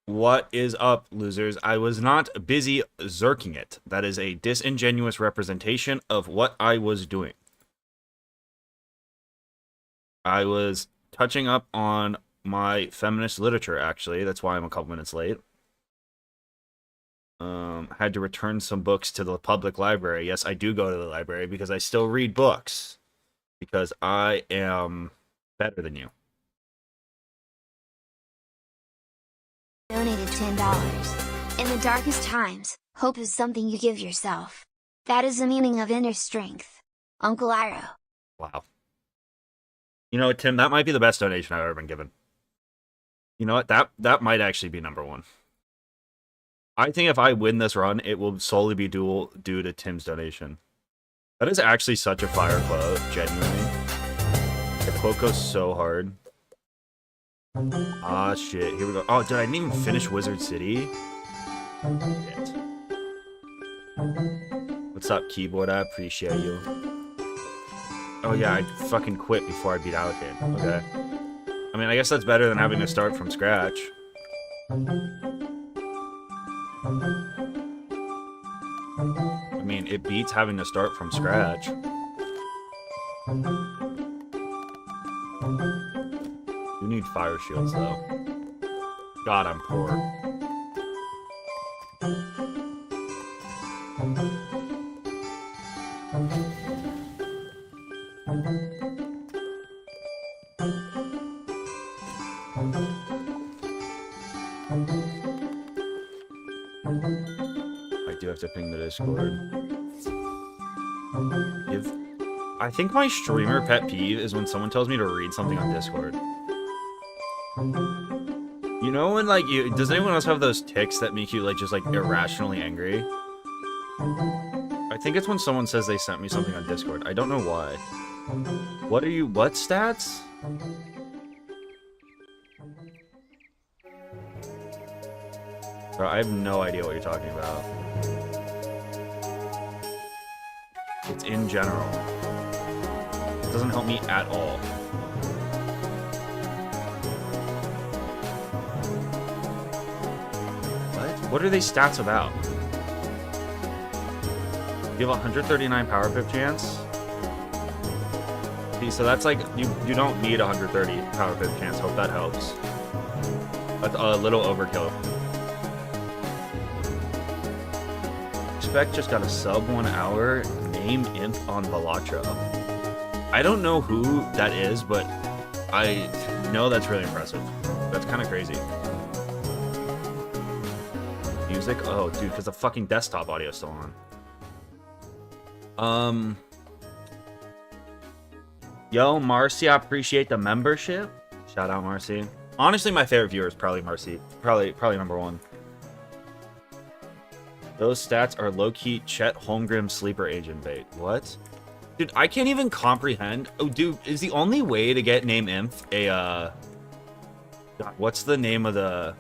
What is up, losers? I was not busy zerking it. That is a disingenuous representation of what I was doing. I was touching up on my feminist literature, actually. That's why I'm a couple minutes late. Had to return some books to the public library. Yes, I do go to the library because I still read books. Because I am better than you. Donated $10. In the darkest times, hope is something you give yourself. That is the meaning of inner strength. Uncle Iro. Wow. You know what, Tim? That might be the best donation I've ever been given. You know what? That might actually be number one. I think if I win this run, it will solely be due to Tim's donation. That is actually such a fire quote, genuinely. The quote goes so hard. Ah, shit. Here we go. Oh, dude, I didn't even finish Wizard City. Shit. What's up, keyboard? I appreciate you. Oh, yeah, I fucking quit before I beat Allocate. Okay. I mean, I guess that's better than having to start from scratch. I mean, it beats having to start from scratch. You need fire shields, though. God, I'm poor. I do have to ping the Discord. I think my streamer pet peeve is when someone tells me to read something on Discord. You know when, like, does anyone else have those tics that make you, like, just, like, irrationally angry? I think it's when someone says they sent me something on Discord. I don't know why. What stats? Bro, I have no idea what you're talking about. It's in general. It doesn't help me at all. What are these stats about? You have a 139 power pip chance? See, so that's like, you don't need 130 power pip chance. Hope that helps. That's a little overkill. Spec just got a sub 1 hour. Name imp on Balatro. I don't know who that is, but I know that's really impressive. That's kind of crazy. Music? Oh, dude, because the fucking desktop audio is still on. Yo, Marcy, I appreciate the membership. Shout out, Marcy. Honestly, my favorite viewer is probably Marcy. Probably number one. Those stats are low-key Chet Holmgren sleeper agent bait. What? Dude, I can't even comprehend. Oh, dude, is the only way to get name inf a, God, what's the name of the...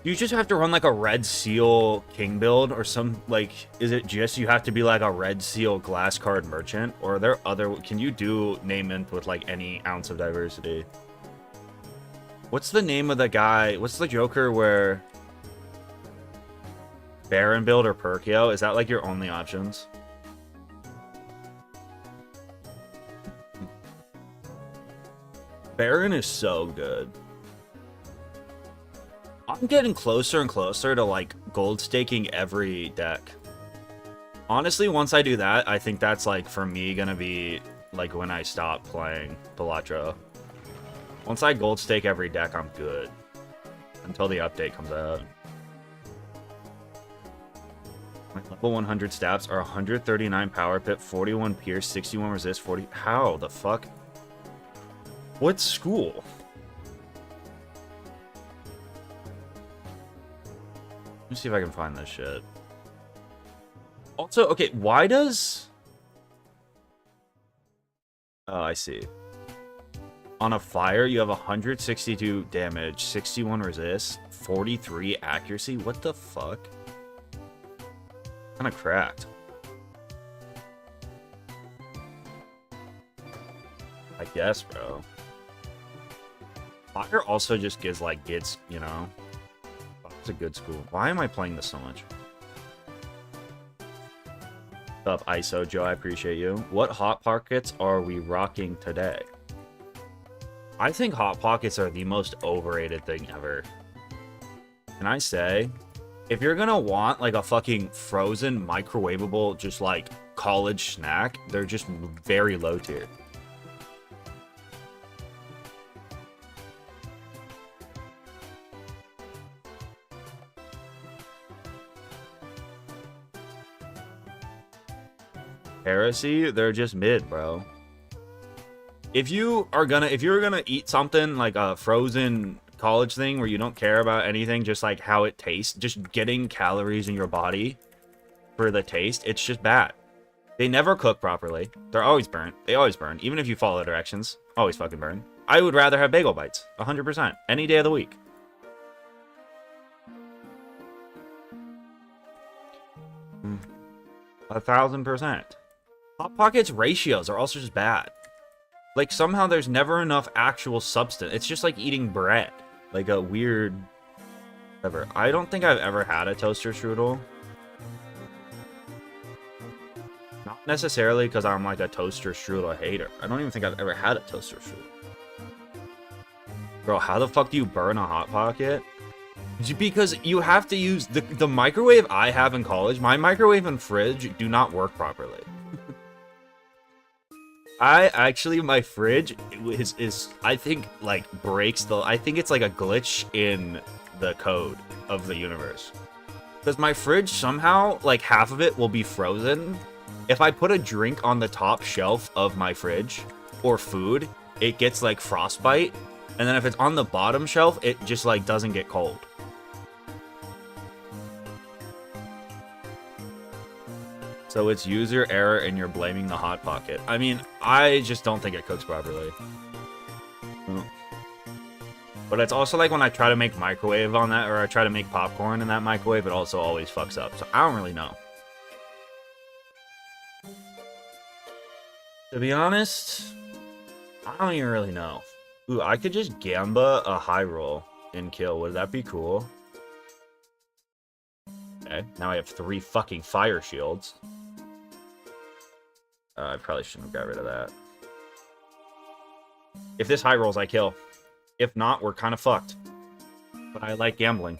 You just have to run like a Red Seal King build or some, like, is it just you have to be like a Red Seal glass card merchant? Or are there other, can you do name inf with like any ounce of diversity? What's the name of the guy? What's the Joker where... Baron build or Perkio? Is that like your only options? Baron is so good. I'm getting closer and closer to like gold staking every deck. Honestly, once I do that, I think that's like for me gonna be like when I stop playing Balatro. Once I gold stake every deck, I'm good. Until the update comes out. My level 100 stats are 139 power pip, 41 pierce, 61 resist, 40... How the fuck? What school? Let me see if I can find this shit. Also, okay, why does... Oh, I see. On a fire, you have 162 damage, 61 resist, 43 accuracy? What the fuck? Kind of cracked. I guess, bro. Fire also just gives, like, gets, you know? It's a good school. Why am I playing this so much? What's up, ISO Joe? I appreciate you. What Hot Pockets are we rocking today? I think Hot Pockets are the most overrated thing ever. Can I say, if you're gonna want, like, a fucking frozen, microwavable, just, like, college snack, they're just very low tier. Heresy, they're just mid, bro. If you're gonna eat something like a frozen college thing where you don't care about anything, just like how it tastes, just getting calories in your body for the taste, it's just bad. They never cook properly. They're always burnt. They always burn. Even if you follow directions, always fucking burn. I would rather have bagel bites, 100%, any day of the week. Mm. 1000%. Hot Pockets ratios are also just bad. Like, somehow there's never enough actual substance. It's just like eating bread. Like a weird... whatever. I don't think I've ever had a toaster strudel. Not necessarily because I'm like a toaster strudel hater. I don't even think I've ever had a toaster strudel. Bro, how the fuck do you burn a Hot Pocket? Because you have to use... the microwave I have in college, my microwave and fridge do not work properly. My fridge is I think, like, breaks the... I think it's like a glitch in the code of the universe. Because my fridge, somehow, like, half of it will be frozen. If I put a drink on the top shelf of my fridge, or food, it gets, like, frostbite. And then if it's on the bottom shelf, it just, like, doesn't get cold. So it's user error and you're blaming the Hot Pocket. I mean, I just don't think it cooks properly. But it's also like when I try to make microwave on that, or I try to make popcorn in that microwave, it also always fucks up. So I don't really know. To be honest, I don't even really know. Ooh, I could just gamba a high roll and kill. Would that be cool? Okay, now I have 3 fucking fire shields. I probably shouldn't have got rid of that. If this high rolls, I kill. If not, we're kind of fucked. But I like gambling.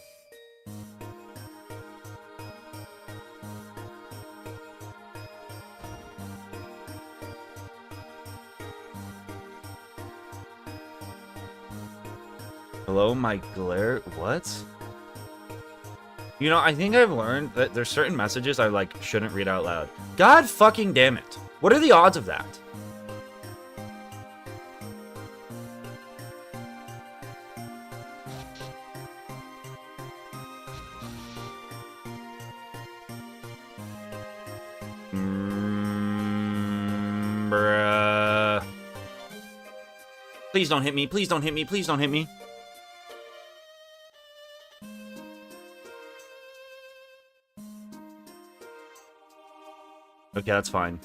Hello, my glare... What? You know, I think I've learned that there's certain messages I, like, shouldn't read out loud. God fucking damn it. What are the odds of that? Bruh. Please don't hit me. Please don't hit me. Please don't hit me. Okay, that's fine.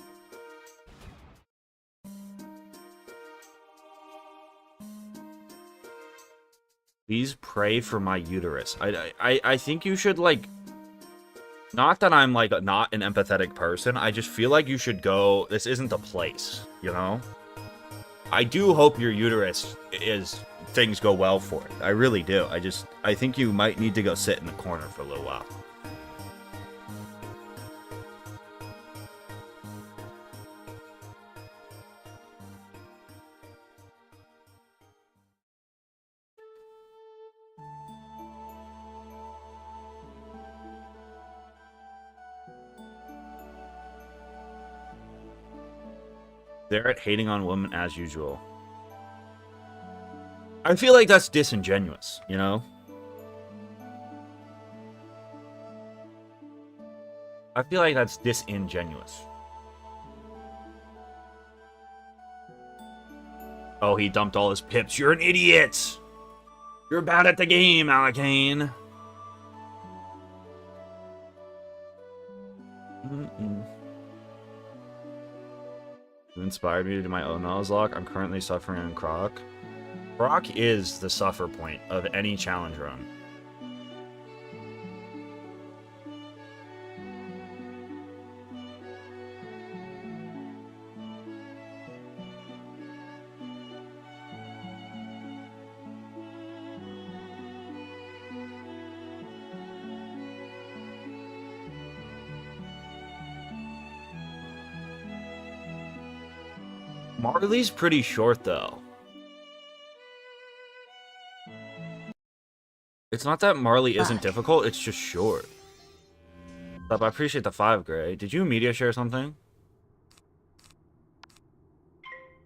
Please pray for my uterus. I think you should, like... Not that I'm, like, not an empathetic person. I just feel like you should go... This isn't the place, you know? I do hope your uterus is... Things go well for it. I really do. I think you might need to go sit in the corner for a little while. They're at hating on women as usual. I feel like that's disingenuous, you know? I feel like that's disingenuous. Oh, he dumped all his pips. You're an idiot! You're bad at the game, Alakane. You inspired me to do my own Nuzlocke. I'm currently suffering on Croc. Brock is the suffer point of any challenge run. Marley's pretty short, though. It's not that Marley isn't difficult, it's just short. I appreciate the 5, Gray. Did you media share something?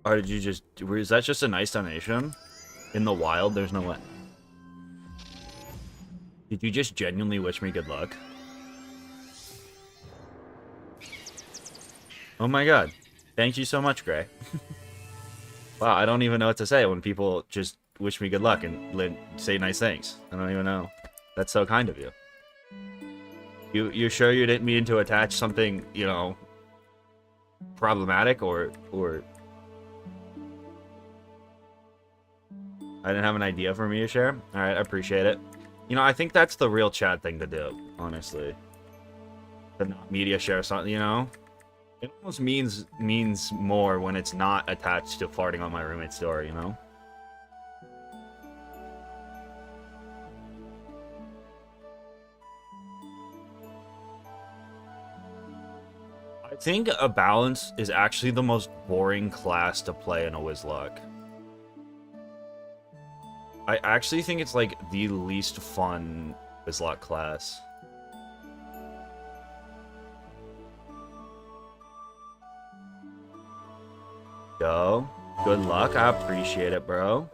Or did you just... is that just a nice donation? In the wild, there's no way. Did you just genuinely wish me good luck? Oh my god. Thank you so much, Gray. Wow, I don't even know what to say when people just wish me good luck and say nice things. I don't even know. That's so kind of you. You sure you didn't mean to attach something, you know, problematic or... I didn't have an idea for me to share? Alright, I appreciate it. You know, I think that's the real Chad thing to do, honestly. To not media share something, you know? It almost means more when it's not attached to farting on my roommate's door, you know? I think a balance is actually the most boring class to play in a Wizlock. I actually think it's like the least fun Wizlock class. Yo, good luck. I appreciate it, bro.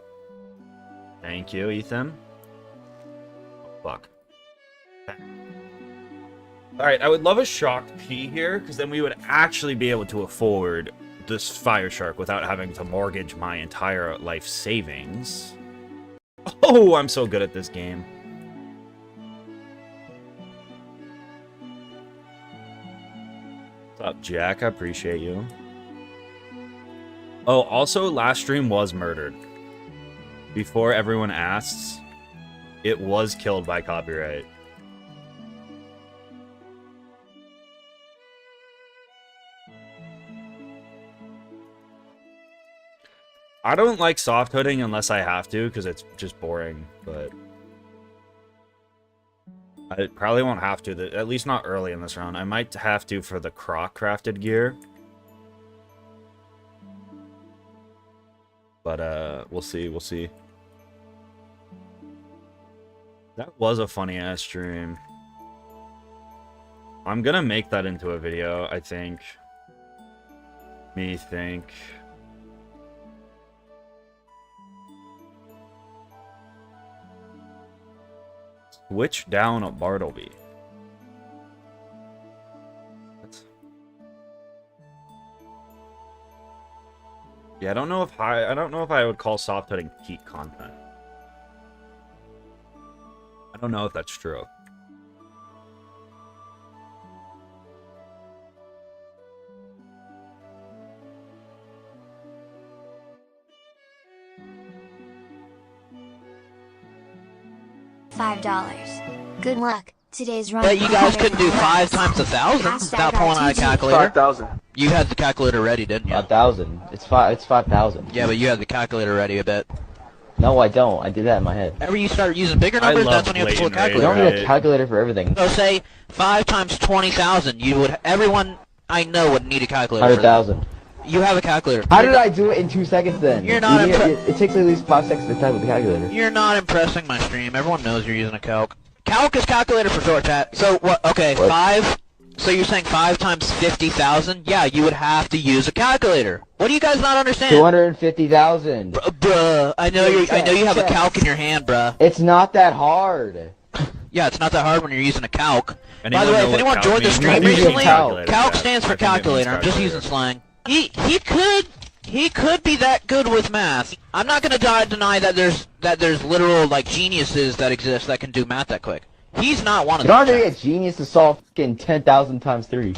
Thank you, Ethan. Oh, fuck. Alright, I would love a shocked P here, because then we would actually be able to afford this Fire Shark without having to mortgage my entire life savings. Oh, I'm so good at this game. What's up, Jack? I appreciate you. Oh, also, last stream was murdered. Before everyone asks, it was killed by copyright. I don't like soft hooding unless I have to, because it's just boring, but... I probably won't have to, at least not early in this round. I might have to for the croc crafted gear. But, we'll see, we'll see. That was a funny-ass stream. I'm gonna make that into a video, I think. Me think. Switch down at Bartleby. Yeah, I don't know if I would call soft hooding peak content. I don't know if that's true. $5. Good luck. Today's run. But you guys couldn't do 5 times 1,000 without pulling out a calculator. 5,000. You had the calculator ready, didn't you? 1,000. It's 5,000. Yeah, but you had the calculator ready a bit. No, I don't. I did that in my head. Whenever you start using bigger numbers, that's when you have to pull a You calculator. don't need a calculator for everything. So say 5 times 20,000. You would. Everyone I know would need a calculator. 100,000. You have a calculator. How did I do it in 2 seconds then? You're not it takes at least 5 seconds to type with the calculator. You're not impressing my stream. Everyone knows you're using a calc. Calc is calculator for short, chat. So what? Okay, what? 5. So you're saying 5 times 50,000? Yeah, you would have to use a calculator. What do you guys not understand? 250,000. Bruh, I know you have a calc in your hand, bruh. It's not that hard. Yeah, it's not that hard when you're using a calc. Anyone By the way, know if what anyone calc joined the means? stream I'm using recently, calc. calc stands for I think it means calculator. I'm just using calculator. slang. He could be that good with math. I'm not gonna deny that there's literal like geniuses that exist that can do math that quick. He's not one of You don't them. have to be a genius to solve fucking 10,000 times 3.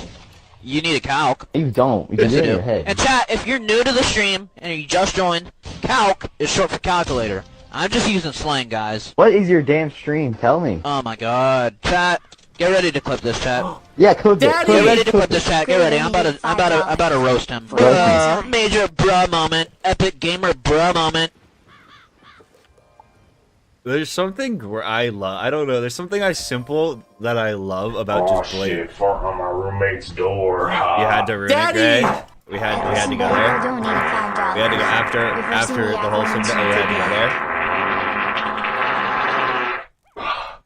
You need a calc. You don't. You can do it in your head. And chat, if you're new to the stream and you just joined, calc is short for calculator. I'm just using slang, guys. What is your damn stream? Tell me. Oh my god. Chat, get ready to clip this, chat. Yeah, clip it. Daddy! Get ready to clip this, chat. Get ready. I'm about to roast him. Major bruh moment. Epic gamer bruh moment. There's something where I don't know, there's something simple that I love about just Blade. Shit, fuck on my roommate's door. You had to ruin it, Gray. We had to go there. Don't need $5. We had to go after the whole symbol. We had to go there.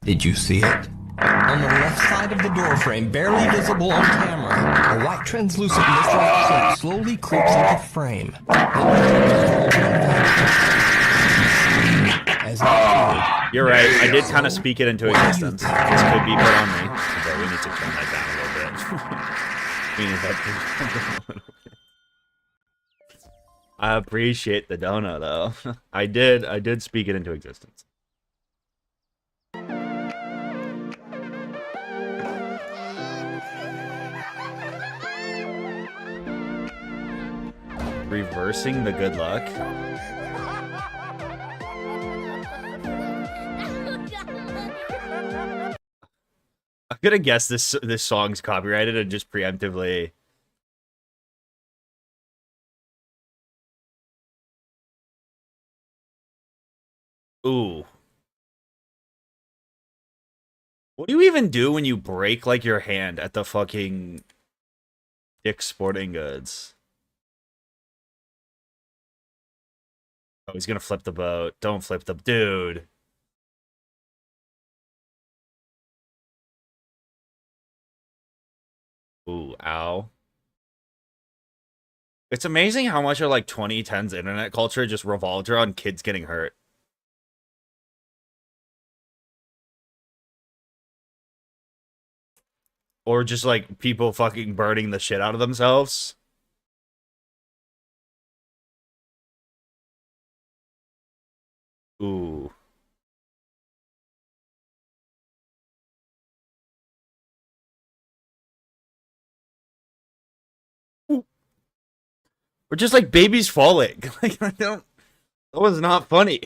Did you see it? On the left side of the doorframe, barely visible on camera, a white translucent mist-like shape slowly creeps into frame. As You're right. I did kind of speak it into existence. This could be put on me, but we need to turn that down a little bit. We need that to come down a little bit. I appreciate the dono, though. I did speak it into existence. Reversing the good luck. I'm gonna guess this song's copyrighted and just preemptively. Ooh. What do you even do when you break like your hand at the fucking Dick's Sporting Goods? Oh, he's gonna flip the boat. Don't flip the dude. Ooh, ow. It's amazing how much of like 2010's internet culture just revolved around kids getting hurt. Or just like people fucking burning the shit out of themselves. Ooh. Or just like babies falling. Like I don't. That was not funny.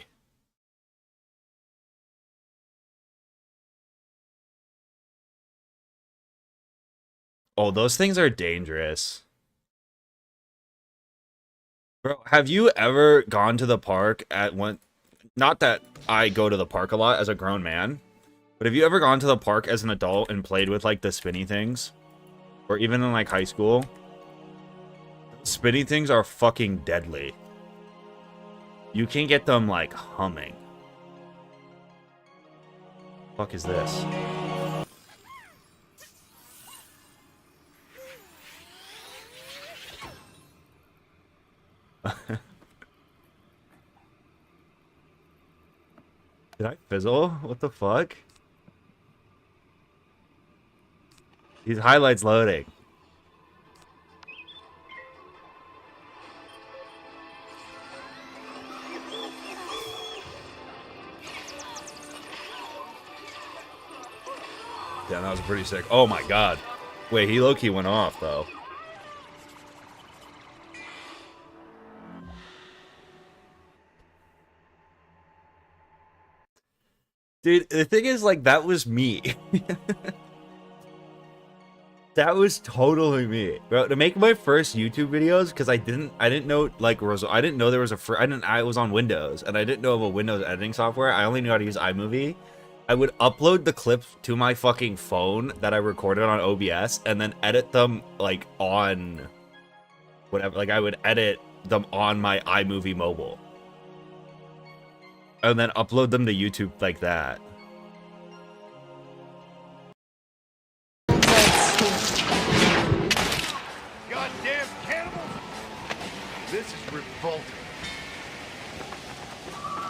Oh, those things are dangerous. Bro, have you ever gone to the park at one? Not that I go to the park a lot as a grown man, but have you ever gone to the park as an adult and played with like the spinny things? Or even in like high school? Spinny things are fucking deadly. You can get them like humming. Fuck is this? Did I fizzle? What the fuck? These highlights loading. Yeah, that was pretty sick. Oh my god. Wait, he low-key went off, though. Dude, the thing is, like, that was me. That was totally me. Bro, to make my first YouTube videos, because I didn't know, like, I didn't know there was I was on Windows, and I didn't know of a Windows editing software. I only knew how to use iMovie. I would upload the clips to my fucking phone that I recorded on OBS, and then edit them, like, on whatever. Like, I would edit them on my iMovie mobile. And then upload them to YouTube like that. Goddamn cannibals! This is revolting.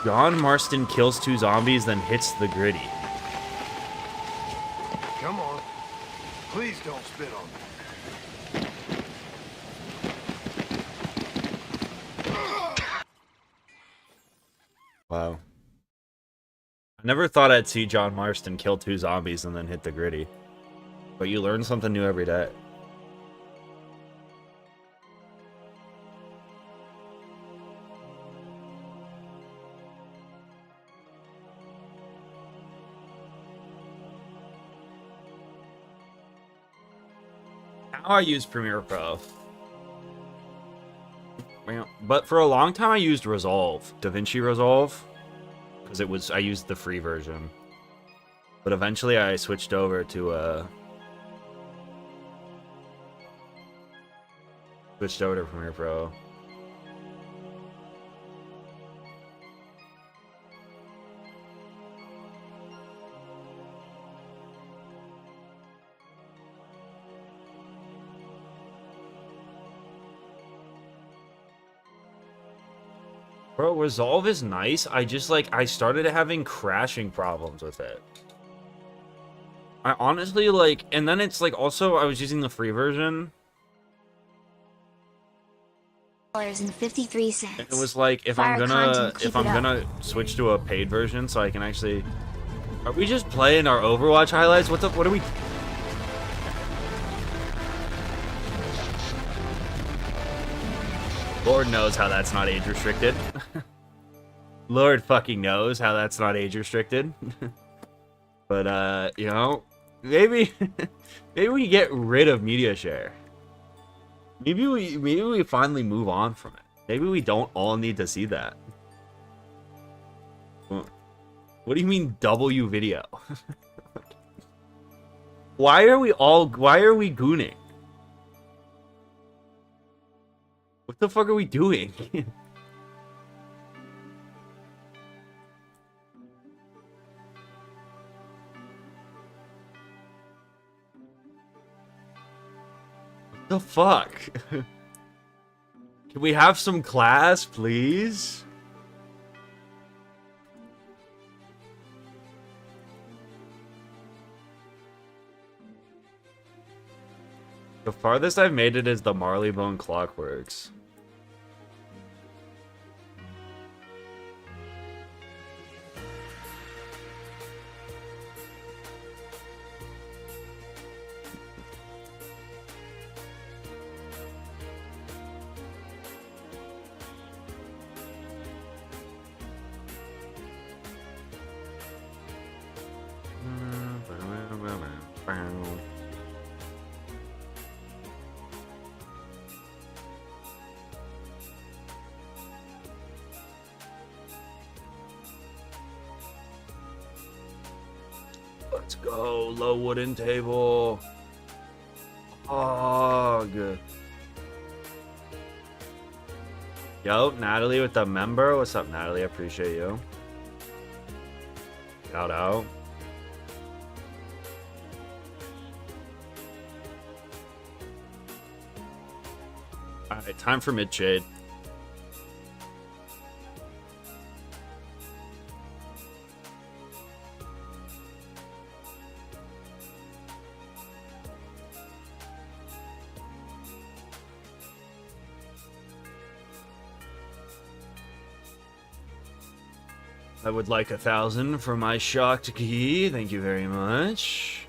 John Marston kills 2 zombies, then hits the gritty. Come on. Please don't spit on me. Wow. I never thought I'd see John Marston kill 2 zombies and then hit the gritty. But you learn something new every day. Now I use Premiere Pro. But for a long time I used Resolve, DaVinci Resolve, because I used the free version. But eventually I switched over to Premiere Pro. Bro, Resolve is nice. I just, like, I started having crashing problems with it. I honestly, like, and then it's, like, also, I was using the free version. $53. And it was like, if I'm gonna switch to a paid version so I can actually... Are we just playing our Overwatch highlights? What are we... Lord knows how that's not age restricted. Lord fucking knows how that's not age restricted. But you know, maybe we get rid of media share. Maybe we finally move on from it. Maybe we don't all need to see that. What do you mean W video? Why are we gooning? What the fuck are we doing? What the fuck? Can we have some class, please? The farthest I've made it is the Marleybone Clockworks. Let's go, low wooden table. Oh, good. Yo, Natalie with the member. What's up, Natalie? I appreciate you. Shout out. Alright, time for mid-shade. I would like 1,000 for my shocked key. Thank you very much.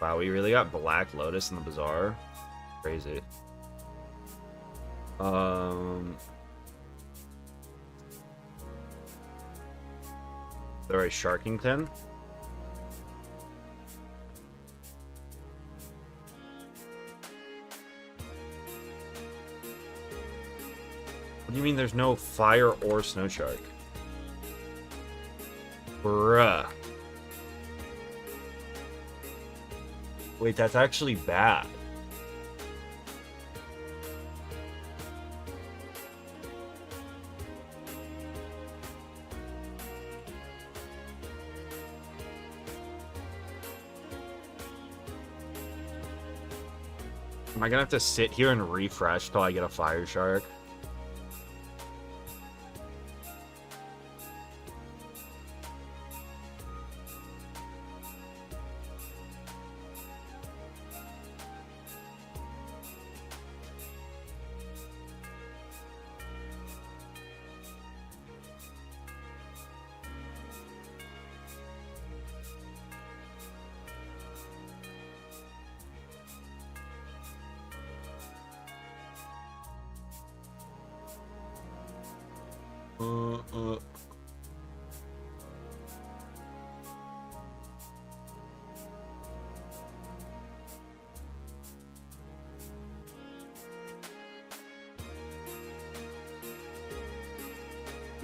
Wow, we really got Black Lotus in the Bazaar. Crazy. There is Sharkington. What do you mean there's no fire or snow shark? Bruh. Wait, that's actually bad. Am I gonna have to sit here and refresh till I get a fire shark?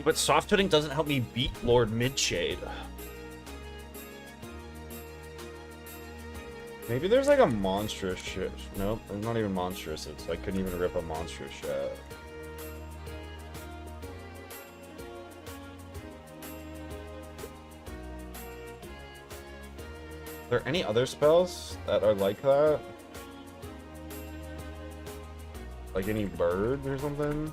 But soft hooding doesn't help me beat Lord Midshade. Maybe there's like a monstrous shit. Nope, there's not even monstrous. It's I couldn't even rip a monstrous shit. Are there any other spells that are like that? Like any birds or something?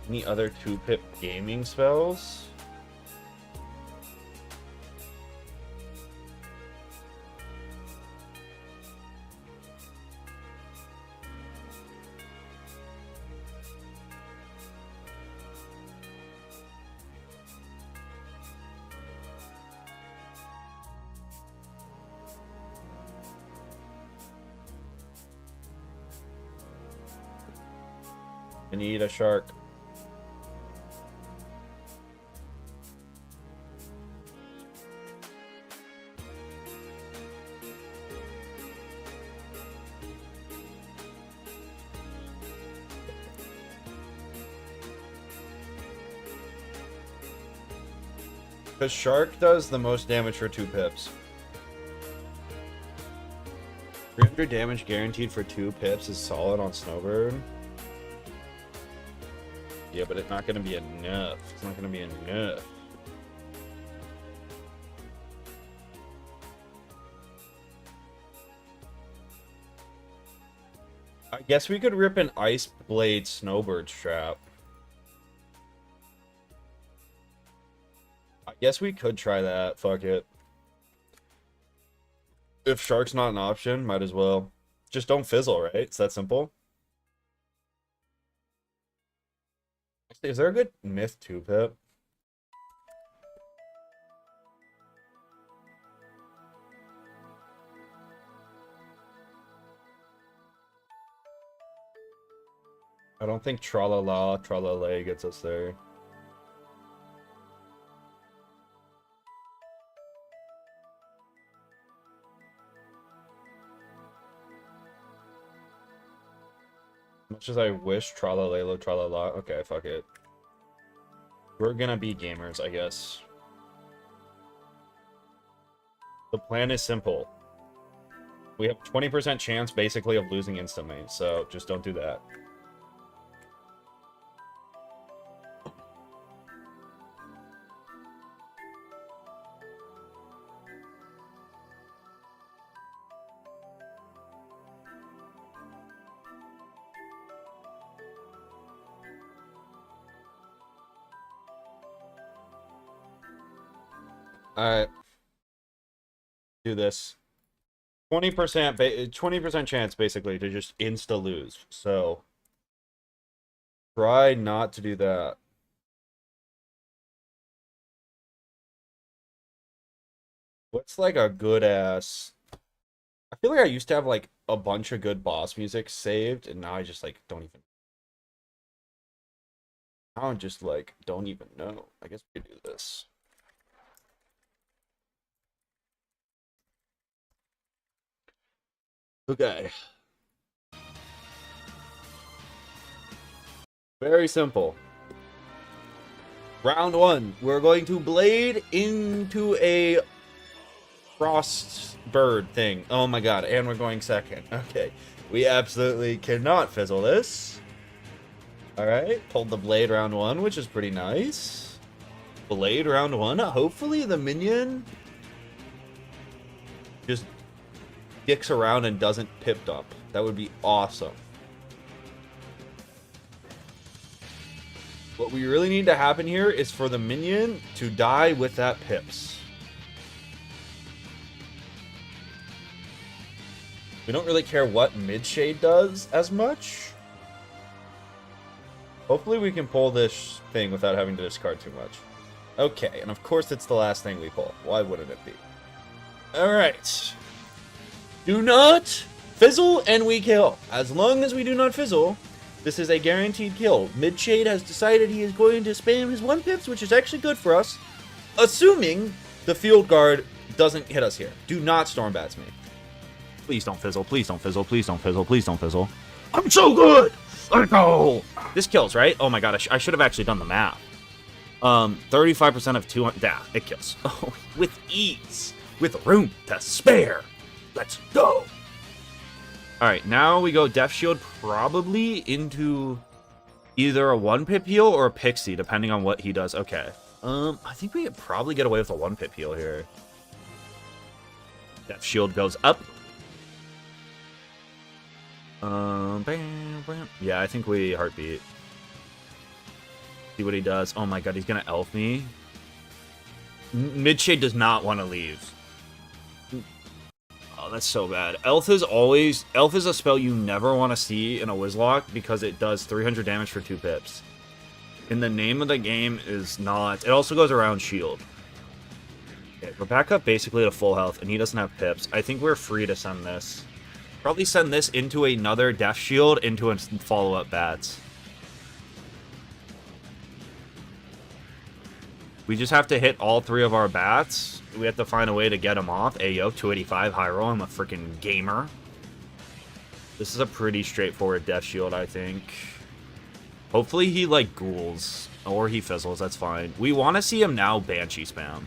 Any other 2-pip gaming spells? I need a shark. The shark does the most damage for 2 pips. 300 damage guaranteed for 2 pips is solid on Snowbird. Yeah, but it's not going to be enough. It's not going to be enough. I guess we could rip an Ice Blade Snowbird strap. I guess we could try that. Fuck it. If Shark's not an option, might as well. Just don't fizzle, right? It's that simple. Is there a good Myth 2-pip? I don't think Tralala, Tralala gets us there. Much as I wish Tralalelo, Tralala. Okay, fuck it. We're gonna be gamers, I guess. The plan is simple. We have a 20% chance, basically, of losing instantly, so just don't do that. Alright. Do this. 20% chance, basically, to just insta-lose. So, try not to do that. What's, like, a good-ass... I feel like I used to have, like, a bunch of good boss music saved, and now I just, like, don't even... Now I'm just, like, don't even know. I guess we could do this. Okay. Very simple. Round 1. We're going to blade into a frost bird thing. Oh my god, and we're going second. Okay. We absolutely cannot fizzle this. Alright, pulled the blade round 1, which is pretty nice. Blade round 1. Hopefully the minion just dicks around and doesn't pip dump. That would be awesome. What we really need to happen here is for the minion to die with that pips. We don't really care what Midshade does as much. Hopefully we can pull this thing without having to discard too much. Okay, and of course it's the last thing we pull. Why wouldn't it be? Alright. Do not fizzle and we kill. As long as we do not fizzle, this is a guaranteed kill. Midshade has decided he is going to spam his 1 pips, which is actually good for us. Assuming the field guard doesn't hit us here. Do not Storm Bats me. Please don't fizzle. Please don't fizzle. Please don't fizzle. Please don't fizzle. I'm so good. Let's go. This kills, right? Oh my god, I should have actually done the math. 35% of 200. Yeah, it kills. Oh, with ease. With room to spare. Let's go. Alright, now we go Death Shield probably into either a 1-pip heal or a Pixie, depending on what he does. Okay. I think we could probably get away with a 1-pip heal here. Death Shield goes up. Bam, bam. Yeah, I think we Heartbeat. See what he does. Oh my god, he's gonna elf me. Midshade does not want to leave. Oh, that's so bad. Elf is a spell you never want to see in a Wizlock because it does 300 damage for 2 pips. And the name of the game is not... It also goes around shield. Okay, we're back up basically to full health, and he doesn't have pips. I think we're free to send this. Probably send this into another Death Shield into a follow-up Bats. We just have to hit all 3 of our Bats. We have to find a way to get him off. Ayo, 285 high roll. I'm a freaking gamer. This is a pretty straightforward Death Shield, I think. Hopefully he, like, ghouls. Or he fizzles, that's fine. We want to see him now Banshee spam.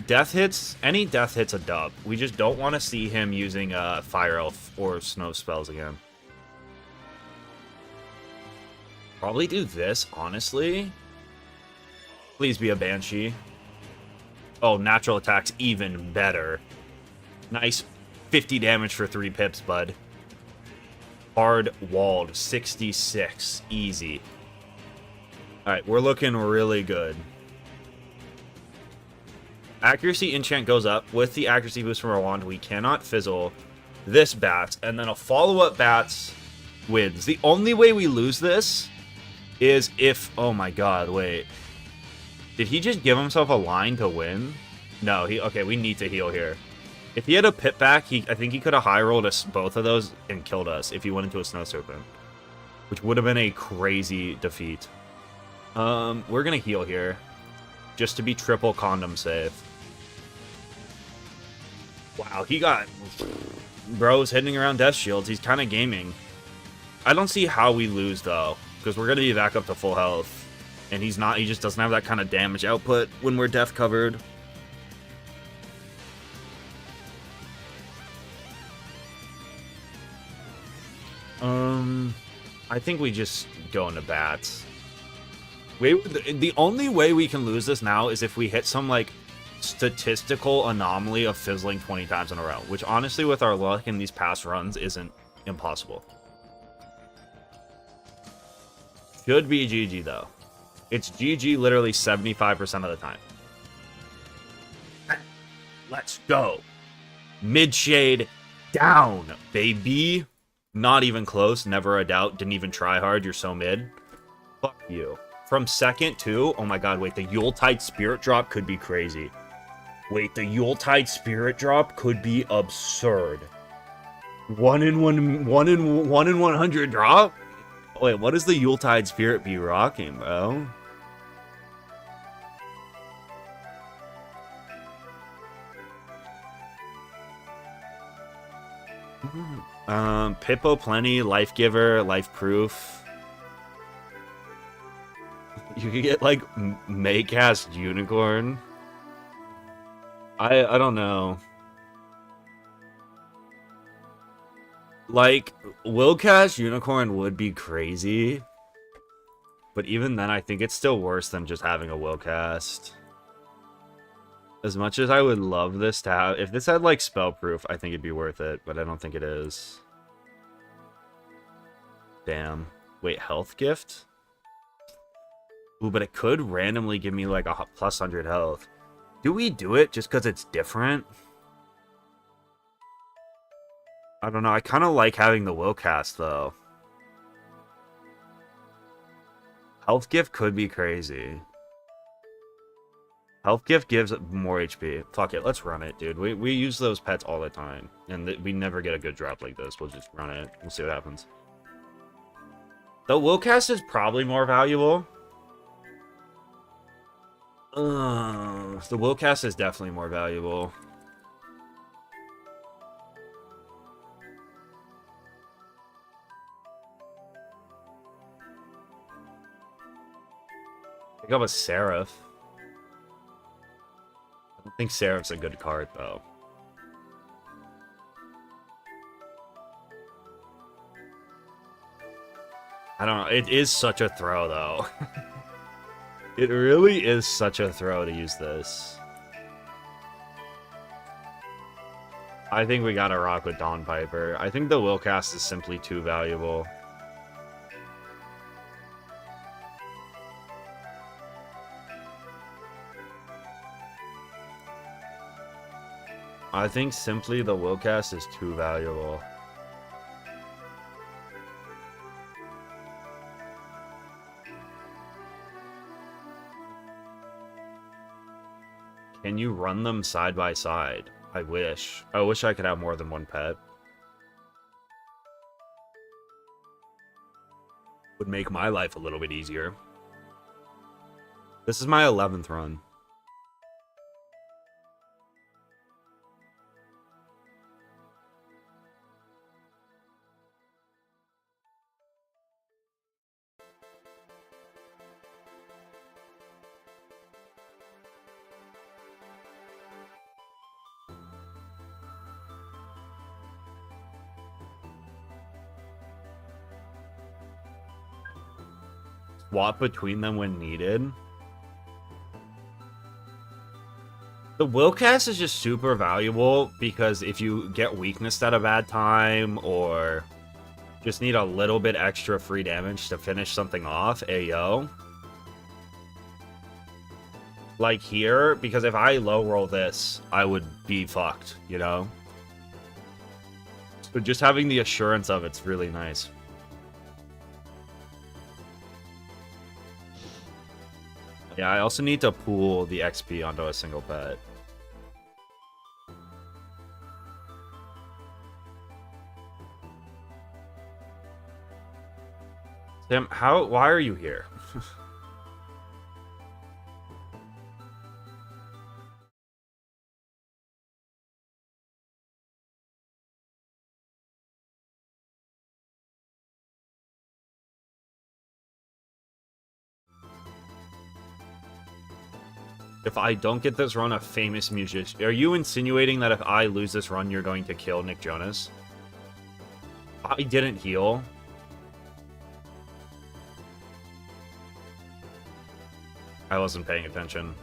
Death hits. Any death hits a dub. We just don't want to see him using Fire Elf or Snow spells again. Probably do this, honestly. Please be a Banshee. Oh, natural attack's even better. Nice 50 damage for 3 pips, bud. Hard walled, 66. Easy. Alright, we're looking really good. Accuracy enchant goes up. With the accuracy boost from our wand, we cannot fizzle this Bats, and then a follow-up Bats wins. The only way we lose this is if... Oh my god, wait. Did he just give himself a line to win? No, okay, we need to heal here. If he had a pip back, I think he could have high rolled us both of those and killed us if he went into a Snow Serpent. Which would have been a crazy defeat. We're gonna heal here. Just to be triple condom safe. Wow, he got... Bro's hitting around Death Shields. He's kind of gaming. I don't see how we lose, though. Because we're gonna be back up to full health. And he's not, he just doesn't have that kind of damage output when we're death covered. I think we just go into Bats. The only way we can lose this now is if we hit some, like, statistical anomaly of fizzling 20 times in a row. Which, honestly, with our luck in these past runs, isn't impossible. Should be GG, though. It's GG literally 75% of the time. Let's go. Midshade down, baby. Not even close. Never a doubt. Didn't even try hard. You're so mid. Fuck you. From second to... Oh my god, wait. The Yuletide Spirit drop could be crazy. Wait, the Yuletide Spirit drop could be absurd. 1 in 100 drop? Wait, what does the Yuletide Spirit be rocking, bro? Pippo Plenty, Life Giver, Life Proof. You could get, like, Maycast Unicorn. I don't know. Like, Willcast Unicorn would be crazy. But even then, I think it's still worse than just having a Willcast. As much as I would love this to have... If this had, like, spell proof, I think it'd be worth it. But I don't think it is. Damn. Wait, health gift? Ooh, but it could randomly give me, like, a plus 100 health. Do we do it just because it's different? I don't know. I kind of like having the Willcast, though. Health gift could be crazy. Health gift gives more HP. Fuck it, let's run it, dude. We use those pets all the time. And we never get a good drop like this. We'll just run it. We'll see what happens. The Willcast is probably more valuable. The Willcast is definitely more valuable. Pick up a Seraph. I don't think Seraph's a good card, though. I don't know. It is such a throw, though. It really is such a throw to use this. I think we gotta rock with Dawn Piper. I think the Willcast is simply too valuable. I think simply the Willcast is too valuable. Can you run them side by side? I wish. I wish I could have more than one pet. Would make my life a little bit easier. This is my 11th run. Swap between them when needed. The Willcast is just super valuable because if you get weaknessed at a bad time or just need a little bit extra free damage to finish something off, ayo. Like here, because if I low roll this, I would be fucked, you know? So just having the assurance of it's really nice. Yeah, I also need to pool the XP onto a single pet. Sam, why are you here? If I don't get this run, a famous musician. Are you insinuating that if I lose this run, you're going to kill Nick Jonas? I didn't heal. I wasn't paying attention.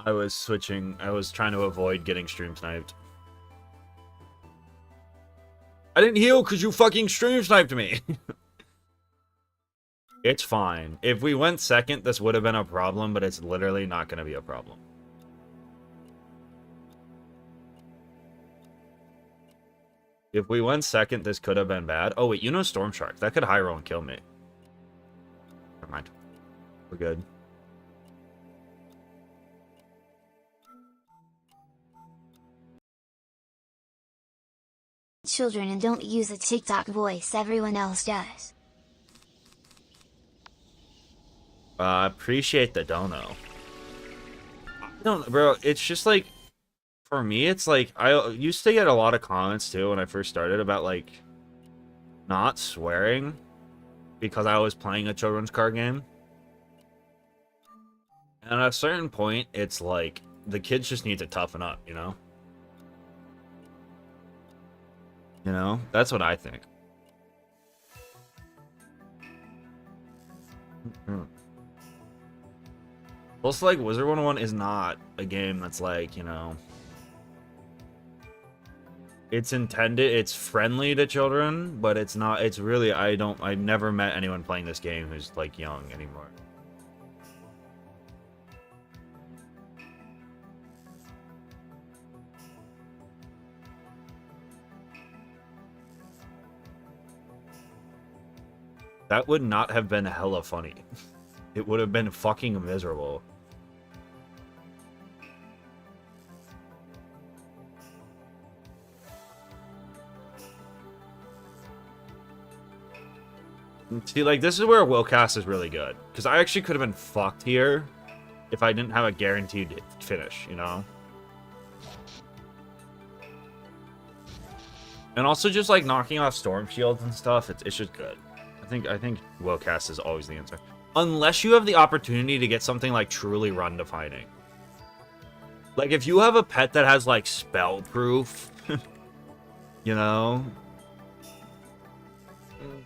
I was switching. I was trying to avoid getting stream sniped. I didn't heal because you fucking stream sniped me. It's fine. If we went second, this would have been a problem, but it's literally not going to be a problem. If we went second, this could have been bad. Oh, wait, you know Storm Shark. That could high roll and kill me. Never mind. We're good. Children, and don't use a TikTok voice everyone else does. Appreciate the dono. I don't, bro, it's just like, for me, it's like, I used to get a lot of comments too when I first started about like, not swearing because I was playing a children's card game. And at a certain point, it's like, the kids just need to toughen up, you know? You know? That's what I think. Also, like, Wizard101 is not a game that's like, you know... It's intended, it's friendly to children, but it's not, it's really, I've never met anyone playing this game who's, like, young anymore. That would not have been hella funny. It would have been fucking miserable. See, like, this is where Willcast is really good. Because I actually could have been fucked here if I didn't have a guaranteed finish, you know? And also just, like, knocking off Storm Shields and stuff, it's just good. I think Willcast is always the answer. Unless you have the opportunity to get something like truly run defining. Like if you have a pet that has like spell proof, you know,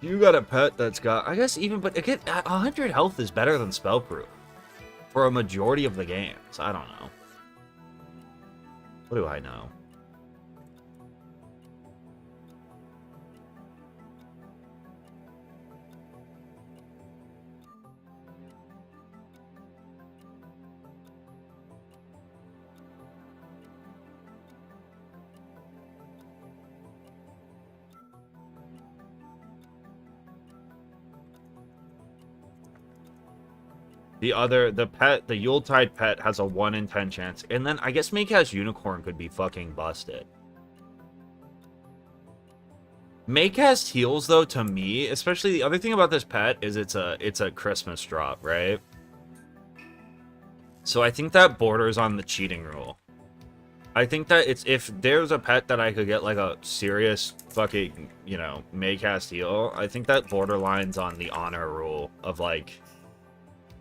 you got a pet that's got, I guess even, but again, 100 health is better than spell proof for a majority of the games. I don't know. What do I know? The Yuletide pet has a 1 in 10 chance. And then I guess Maycast Unicorn could be fucking busted. Maycast heals, though, to me, especially the other thing about this pet is it's a Christmas drop, right? So I think that borders on the cheating rule. I think that if there's a pet that I could get like a serious fucking, you know, Maycast heal, I think that borderlines on the honor rule of like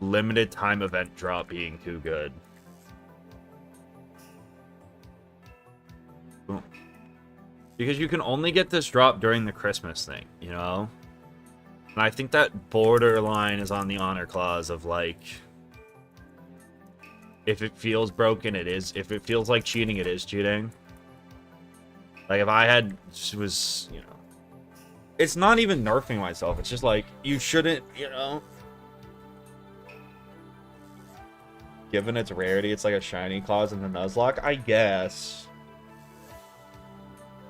limited time event drop being too good. Because you can only get this drop during the Christmas thing, you know? And I think that borderline is on the honor clause of like, if it feels broken, it is. If it feels like cheating, it is cheating. Like if I was, you know, it's not even nerfing myself. It's just like, you shouldn't, you know, given its rarity, it's like a shiny clause in the Nuzlocke, I guess.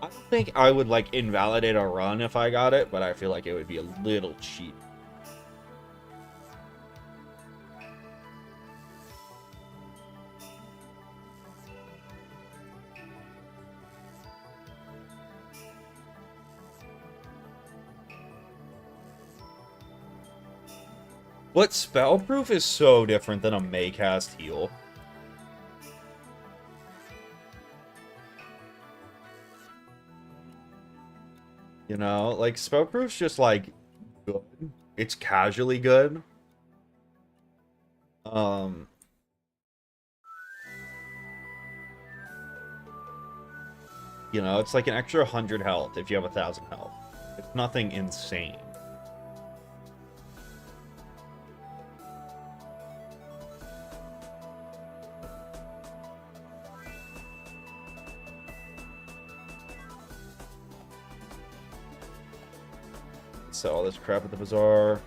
I don't think I would, like, invalidate a run if I got it, but I feel like it would be a little cheap. What spellproof is so different than a Maycast heal? You know, like spellproof's just like good. It's casually good. You know, it's like an extra 100 health if you have 1,000 health. It's nothing insane. Sell all this crap at the bazaar.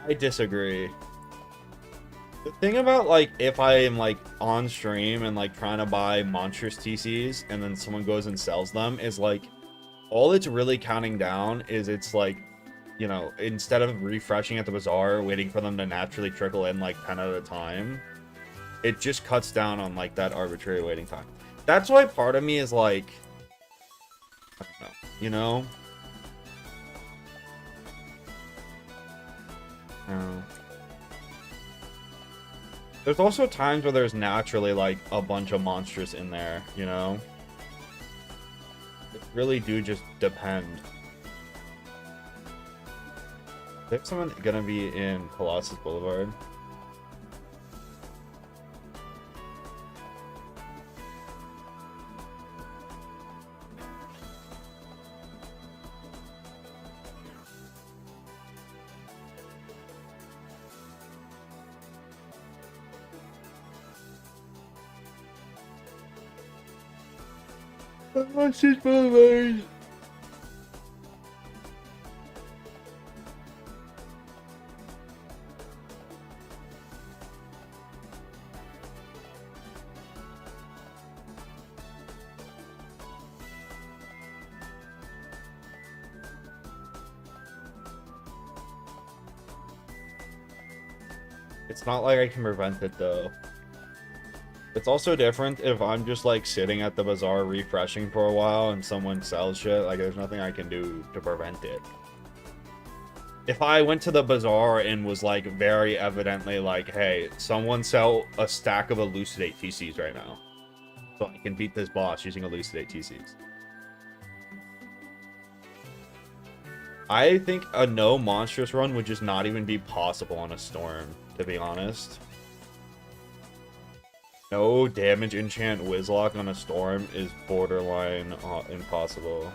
I disagree. The thing about, like, if I am, like, on stream and, like, trying to buy monstrous TCs and then someone goes and sells them is, like, all it's really counting down is it's, like, you know, instead of refreshing at the bazaar, waiting for them to naturally trickle in, like, 10 at a time, it just cuts down on, like, that arbitrary waiting time. That's why part of me is, like, I don't know, you know? There's also times where there's naturally like a bunch of monsters in there, you know? It really do just depend. There's someone gonna be in Colossus Boulevard. Colossus Boulevard. It's not like I can prevent it, though. It's also different if I'm just, like, sitting at the bazaar refreshing for a while and someone sells shit. Like, there's nothing I can do to prevent it. If I went to the bazaar and was, like, very evidently like, hey, someone sell a stack of Elucidate TCs right now, so I can beat this boss using Elucidate TCs. I think a no monstrous run would just not even be possible on a storm, to be honest. No damage enchant Wizlock on a storm is borderline impossible.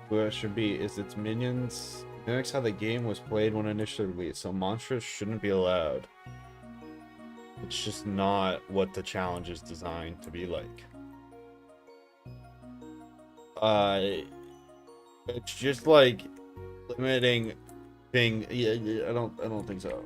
What it should be is its minions mimics how the game was played when initially released, so monsters shouldn't be allowed. It's just not what the challenge is designed to be like. It's just like limiting thing. Yeah, I don't think so.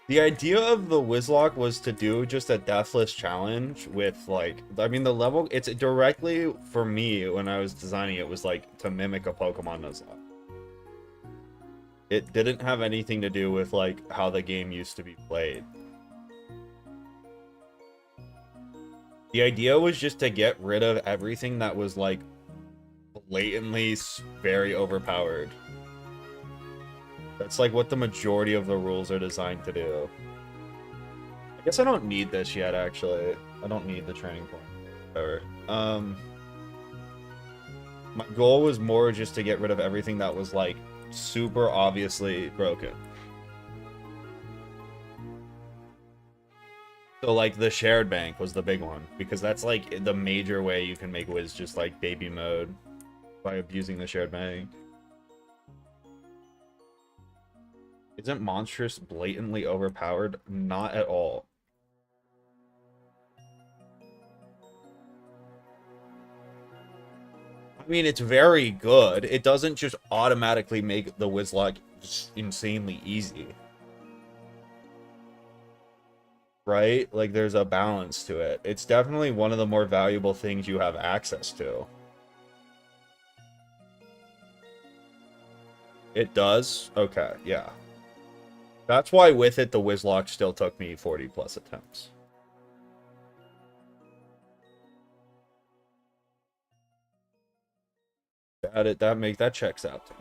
The idea of the Wizlock was to do just a deathless challenge with, like, I mean, the level, it's directly, for me, when I was designing it, was, like, to mimic a Pokemon Nuzlocke. It didn't have anything to do with, like, how the game used to be played. The idea was just to get rid of everything that was, like, blatantly very overpowered. That's like what the majority of the rules are designed to do. I guess I don't need this yet, actually. I don't need the training point. Whatever. My goal was more just to get rid of everything that was, like, super obviously broken. So, like, the shared bank was the big one, because that's, like, the major way you can make Wiz just, like, baby mode by abusing the shared bank. Isn't Monstrous blatantly overpowered? Not at all. I mean, it's very good. It doesn't just automatically make the Wizlock just insanely easy. Right? Like, there's a balance to it. It's definitely one of the more valuable things you have access to. It does? Okay, yeah. That's why with it, the Wizlock still took me 40 plus attempts. That checks out to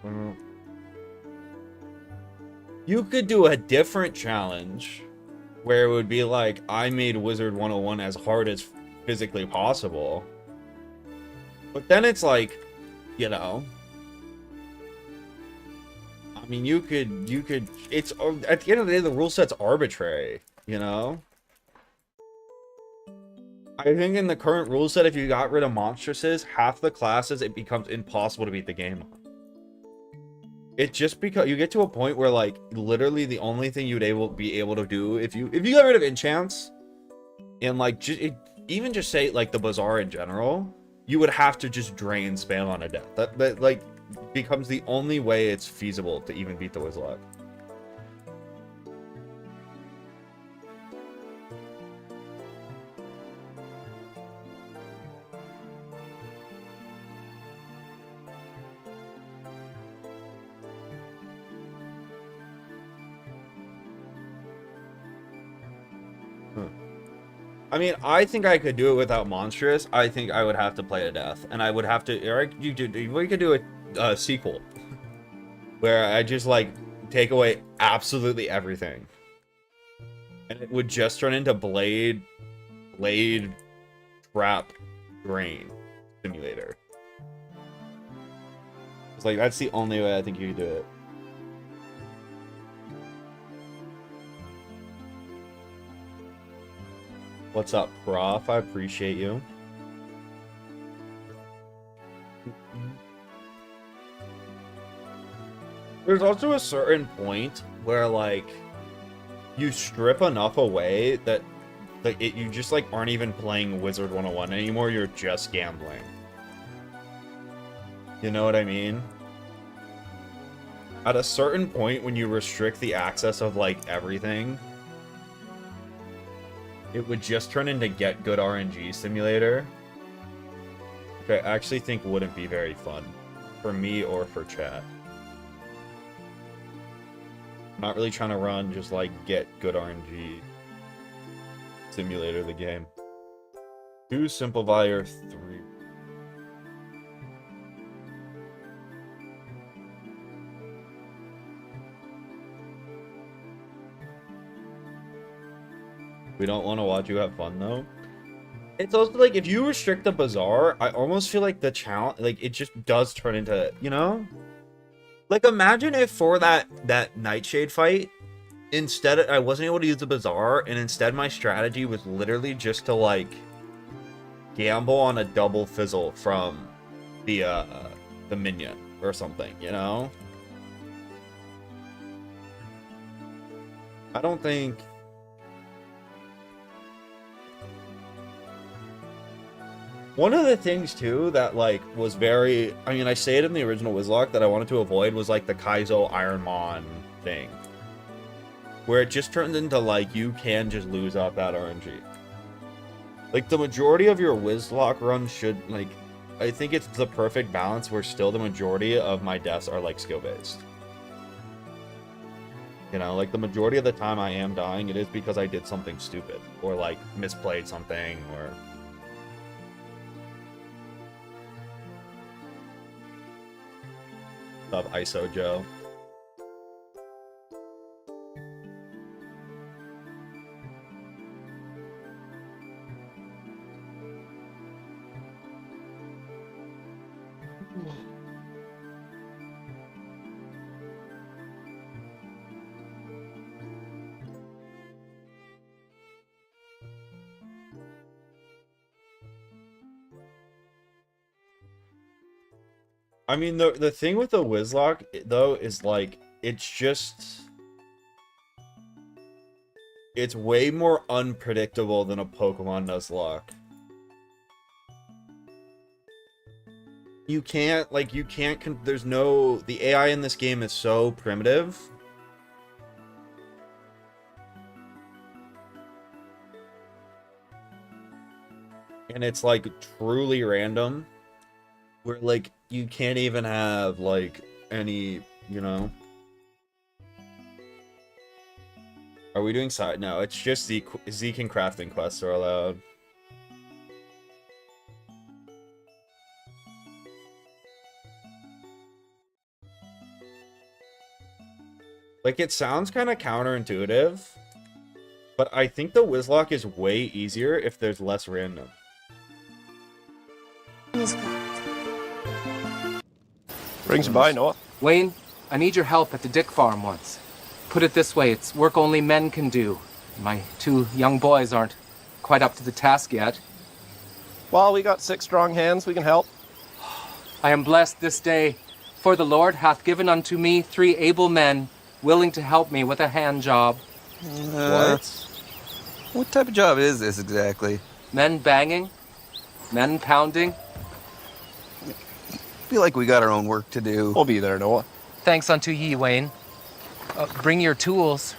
me. You could do a different challenge where it would be like, I made Wizard101 as hard as physically possible. But then it's like, you know, I mean, you could, it's, at the end of the day, the rule set's arbitrary, you know? I think in the current rule set, if you got rid of monstresses, half the classes, it becomes impossible to beat the game on. It just because you get to a point where, like, literally the only thing you'd be able to do if you got rid of enchants and, like, even just say, like, the Bazaar in general, you would have to just drain spam on a death. That like, becomes the only way it's feasible to even beat the Wizlock. I mean, I think I could do it without monstrous. I think I would have to play to death, and I would have to. Or we could do a sequel where I just like take away absolutely everything, and it would just turn into blade trap drain simulator. It's like that's the only way I think you could do it. What's up, Prof? I appreciate you. There's also a certain point where, like, you strip enough away that you just, like, aren't even playing Wizard101 anymore. You're just gambling. You know what I mean? At a certain point, when you restrict the access of, like, everything, it would just turn into Get Good RNG Simulator, which I actually think wouldn't be very fun for me or for chat. I'm not really trying to run just like Get Good RNG Simulator the game. 2 Simplifier 3. We don't want to watch you have fun, though. It's also, like, if you restrict the Bazaar, I almost feel like the challenge, like, it just does turn into, you know? Like, imagine if for that Nightshade fight, instead, I wasn't able to use the Bazaar, and instead my strategy was literally just to, like, gamble on a double fizzle from the minion or something, you know? I don't think... One of the things, too, that, like, was very... I mean, I say it in the original Wizlock that I wanted to avoid was, like, the Kaizo Ironmon thing. Where it just turns into, like, you can just lose out that RNG. Like, the majority of your Wizlock run should, like... I think it's the perfect balance where still the majority of my deaths are, like, skill-based. You know, like, the majority of the time I am dying, it is because I did something stupid. Or, like, misplayed something, or... Of ISO Joe. I mean, the thing with the Wizlock, though, is, like, it's just... It's way more unpredictable than a Pokemon Nuzlocke. You can't, like, there's no... The AI in this game is so primitive. And it's, like, truly random. Where, like, you can't even have, like, any, you know... Are we doing side? No, it's just Zeke and crafting quests are allowed. Like, it sounds kind of counterintuitive, but I think the Wizlock is way easier if there's less random. Rings by, Noah. Wayne, I need your help at the Dick Farm once. Put it this way, it's work only men can do. My 2 young boys aren't quite up to the task yet. Well, we got 6 strong hands. We can help. I am blessed this day, for the Lord hath given unto me 3 able men, willing to help me with a hand job. What? What type of job is this exactly? Men banging, men pounding. Feel like we got our own work to do. We'll be there, Noah. Thanks unto ye, Wayne. Bring your tools.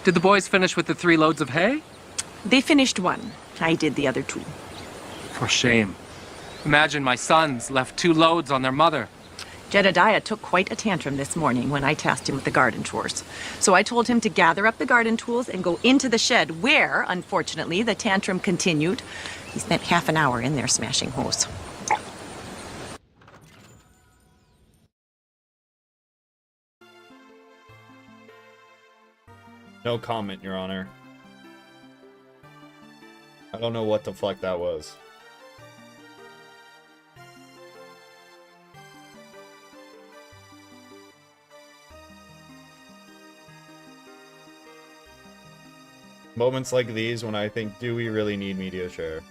Did the boys finish with the 3 loads of hay? They finished 1. I did the other 2. For shame. Imagine my sons left 2 loads on their mother. Jedediah took quite a tantrum this morning when I tasked him with the garden chores. So I told him to gather up the garden tools and go into the shed where, unfortunately, the tantrum continued. He spent half an hour in there smashing hose. No comment, Your Honor. I don't know what the fuck that was. Moments like these when I think, do we really need media share?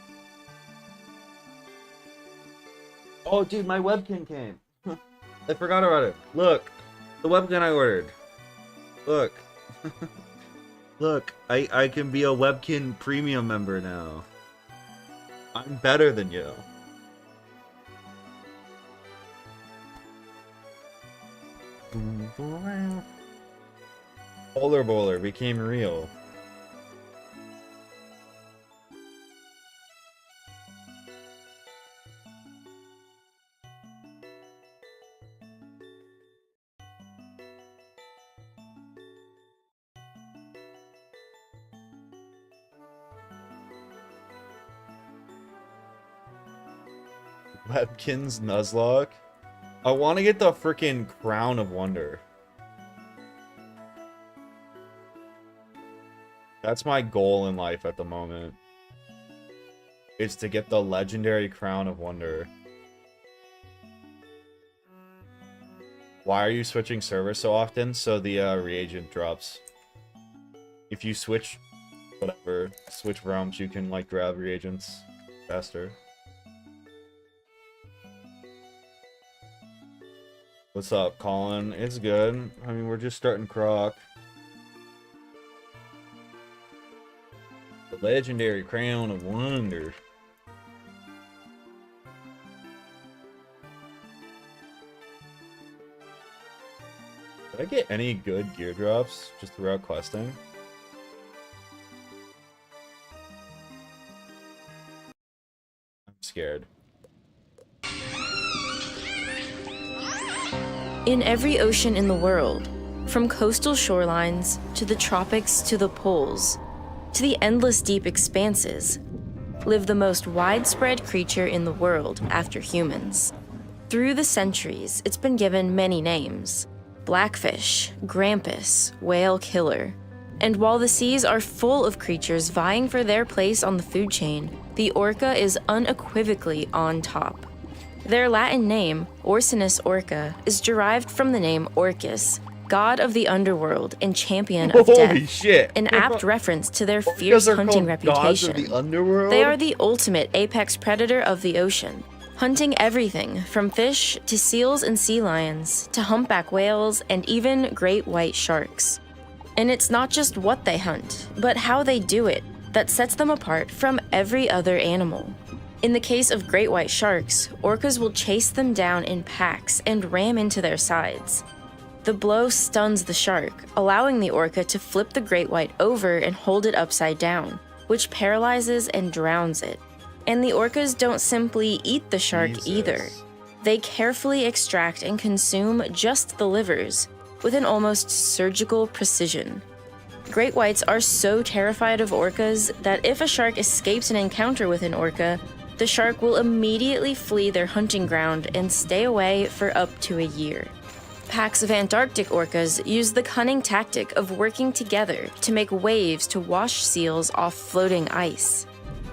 Oh, dude, my webcam came. I forgot about it. Look, the webcam I ordered. Look. Look, I can be a webkin premium member now. I'm better than you. Polar Bowler became real. Webkin's Nuzlocke. I want to get the freaking Crown of Wonder. That's my goal in life at the moment. Is to get the legendary Crown of Wonder. Why are you switching servers so often? So the reagent drops. If you switch, whatever, switch realms, you can like grab reagents faster. What's up, Colin? It's good. I mean, we're just starting Croc. The legendary Crown of Wonder. Did I get any good gear drops just throughout questing? I'm scared. In every ocean in the world, from coastal shorelines to the tropics to the poles, to the endless deep expanses, live the most widespread creature in the world after humans. Through the centuries, it's been given many names: blackfish, grampus, whale killer. And while the seas are full of creatures vying for their place on the food chain, the orca is unequivocally on top. Their Latin name, Orcinus orca, is derived from the name Orcus, god of the underworld and champion of death. Holy shit! An apt reference to their fierce hunting reputation. The underworld? They are the ultimate apex predator of the ocean, hunting everything from fish to seals and sea lions, to humpback whales and even great white sharks. And it's not just what they hunt, but how they do it that sets them apart from every other animal. In the case of great white sharks, orcas will chase them down in packs and ram into their sides. The blow stuns the shark, allowing the orca to flip the great white over and hold it upside down, which paralyzes and drowns it. And the orcas don't simply eat the shark either. They carefully extract and consume just the livers, with an almost surgical precision. Great whites are so terrified of orcas that if a shark escapes an encounter with an orca, the shark will immediately flee their hunting ground and stay away for up to a year. Packs of Antarctic orcas use the cunning tactic of working together to make waves to wash seals off floating ice.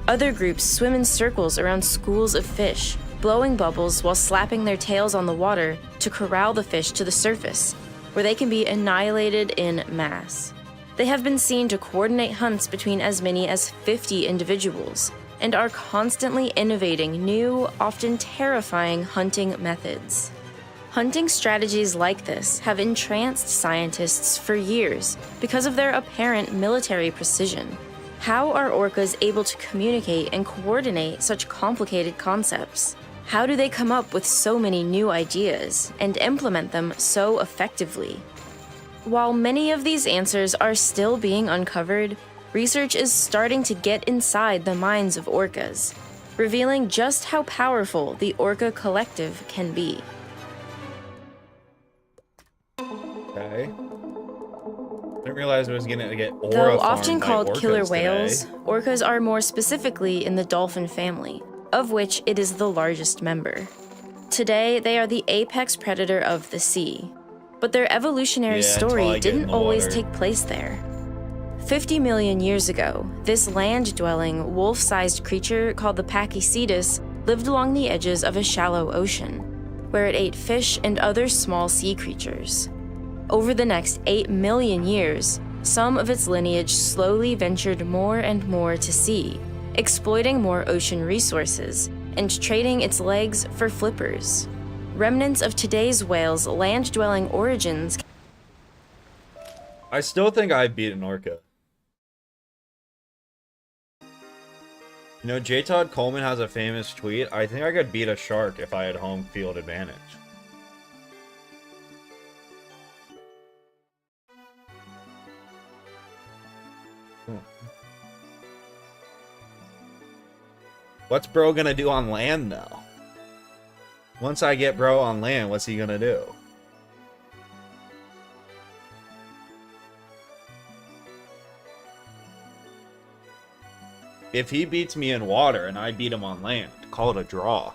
Other groups swim in circles around schools of fish, blowing bubbles while slapping their tails on the water to corral the fish to the surface, where they can be annihilated in mass. They have been seen to coordinate hunts between as many as 50 individuals, and are constantly innovating new, often terrifying hunting methods. Hunting strategies like this have entranced scientists for years because of their apparent military precision. How are orcas able to communicate and coordinate such complicated concepts? How do they come up with so many new ideas and implement them so effectively? While many of these answers are still being uncovered, research is starting to get inside the minds of orcas, revealing just how powerful the orca collective can be. Okay. Didn't realize I was gonna get aura Though farmed often by called killer orcas whales, today. orcas are more specifically in the dolphin family, of which it is the largest member. Today, they are the apex predator of the sea, but their evolutionary story didn't always take place there. 50 million years ago, this land-dwelling, wolf-sized creature called the Pachycetus lived along the edges of a shallow ocean, where it ate fish and other small sea creatures. Over the next 8 million years, some of its lineage slowly ventured more and more to sea, exploiting more ocean resources and trading its legs for flippers. Remnants of today's whales' land-dwelling origins. I still think I beat an orca. You know, J. Todd Coleman has a famous tweet. I think I could beat a shark if I had home field advantage. What's bro gonna do on land, though? Once I get bro on land, what's he gonna do? If he beats me in water and I beat him on land, call it a draw.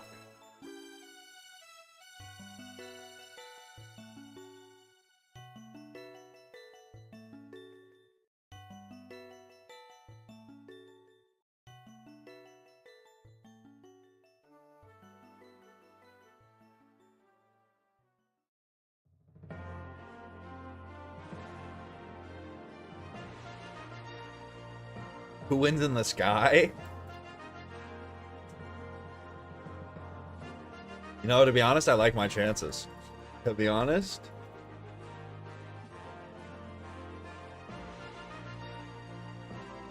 Who wins in the sky? You know, to be honest, I like my chances. To be honest.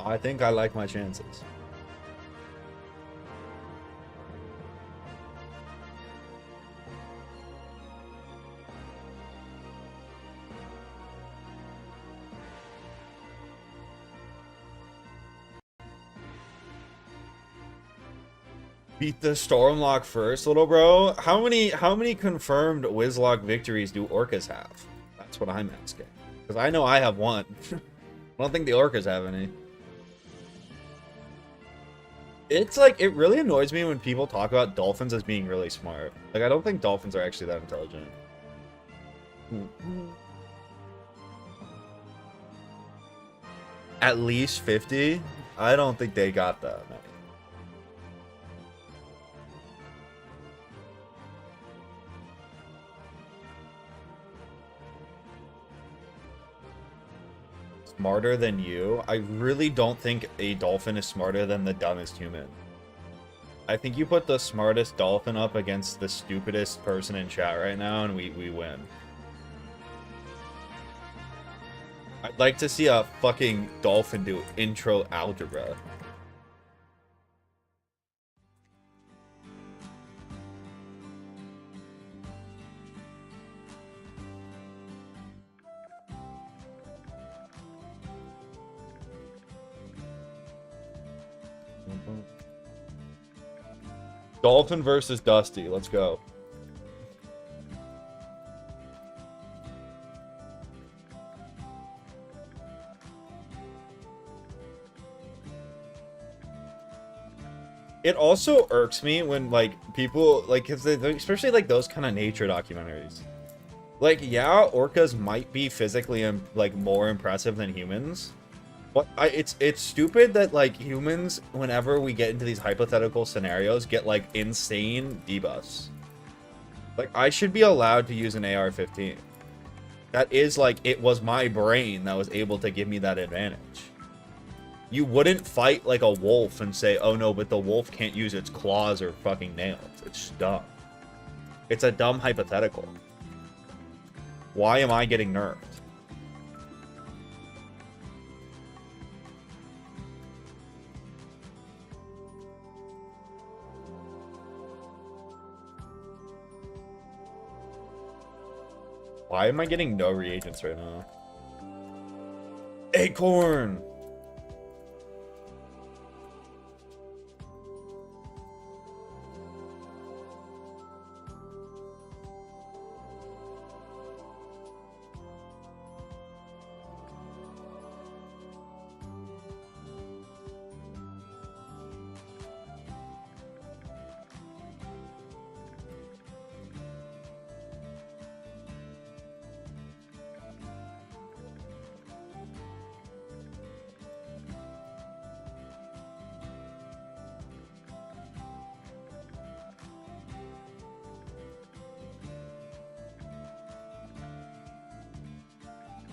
I think I like my chances. Beat the Stormlock first, little bro. How many confirmed Wizlock victories do orcas have? That's what I'm asking. Because I know I have one. I don't think the orcas have any. It's like, it really annoys me when people talk about dolphins as being really smart. Like, I don't think dolphins are actually that intelligent. At least 50? I don't think they got that. Smarter than you? I really don't think a dolphin is smarter than the dumbest human. I think you put the smartest dolphin up against the stupidest person in chat right now and we win. I'd like to see a fucking dolphin do intro algebra. Dolphin versus Dusty. Let's go. It also irks me when, like, people, like, especially, like, those kind of nature documentaries. Like, yeah, orcas might be physically, like, more impressive than humans. But it's stupid that, like, humans, whenever we get into these hypothetical scenarios, get, like, insane debuffs. Like, I should be allowed to use an AR-15. That is, like, it was my brain that was able to give me that advantage. You wouldn't fight like a wolf and say, oh no, but the wolf can't use its claws or fucking nails. It's dumb. It's a dumb hypothetical. Why am I getting nerfed? Why am I getting no reagents right now? Acorn!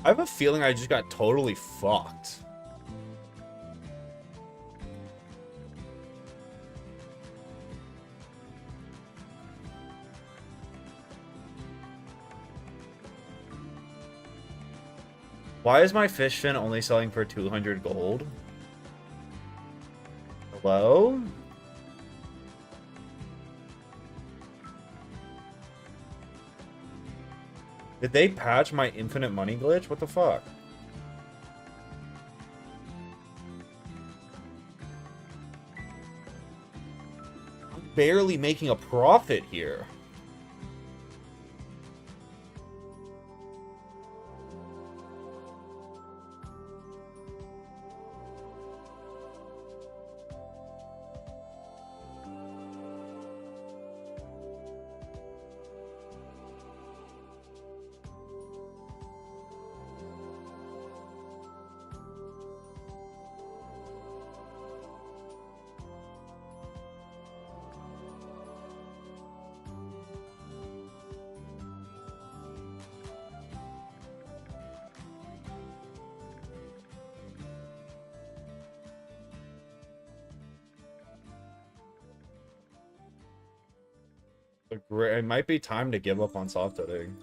I have a feeling I just got totally fucked. Why is my fish fin only selling for 200 gold? Hello? Did they patch my infinite money glitch? What the fuck? I'm barely making a profit here. It might be time to give up on soft hitting.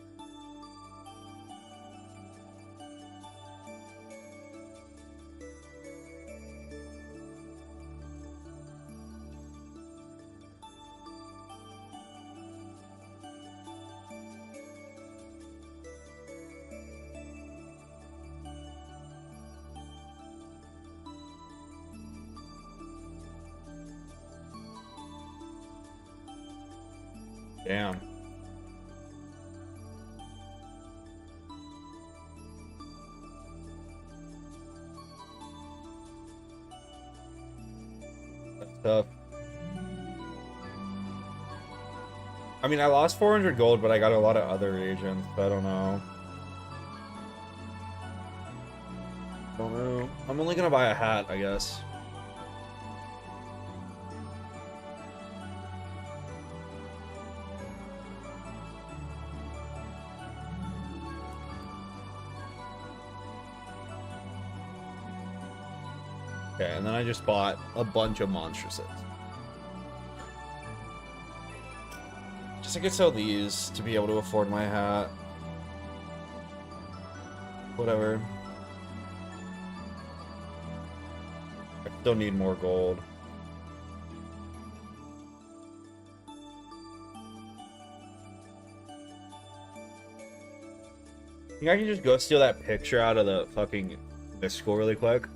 Damn. That's tough. I mean, I lost 400 gold, but I got a lot of other reagents. I don't know. I'm only gonna buy a hat, I guess. Okay, and then I just bought a bunch of monstresses. Just I could sell these to be able to afford my hat. Whatever. I still need more gold. Think I can just go steal that picture out of the fucking mystical really quick?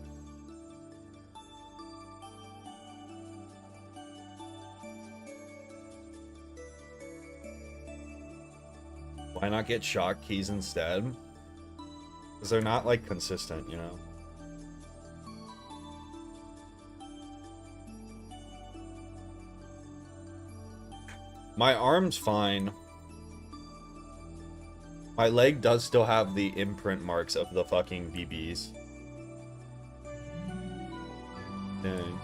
Why not get shock keys instead? Because they're not, like, consistent, you know? My arm's fine. My leg does still have the imprint marks of the fucking BBs. Dang.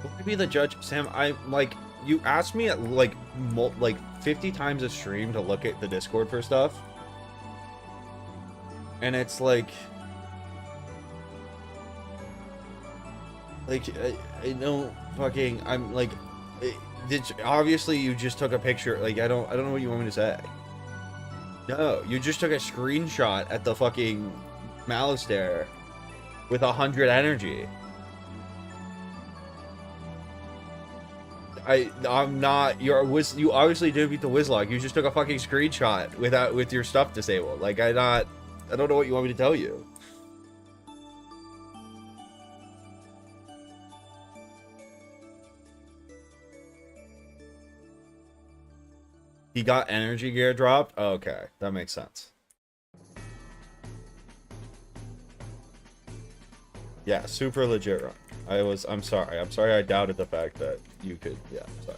What would be the judge? Sam, you asked me at like 50 times a stream to look at the Discord for stuff. And it's like, Like, I don't fucking, I'm like, obviously you just took a picture. Like, I don't know what you want me to say. No, you just took a screenshot at the fucking malice there with 100 energy. I'm not, you obviously did beat the Wizlock. You just took a fucking screenshot with your stuff disabled. Like, I don't know what you want me to tell you. He got energy gear dropped? Oh, okay, that makes sense. Yeah, super legit run. I'm sorry I doubted the fact that you could, yeah, sorry.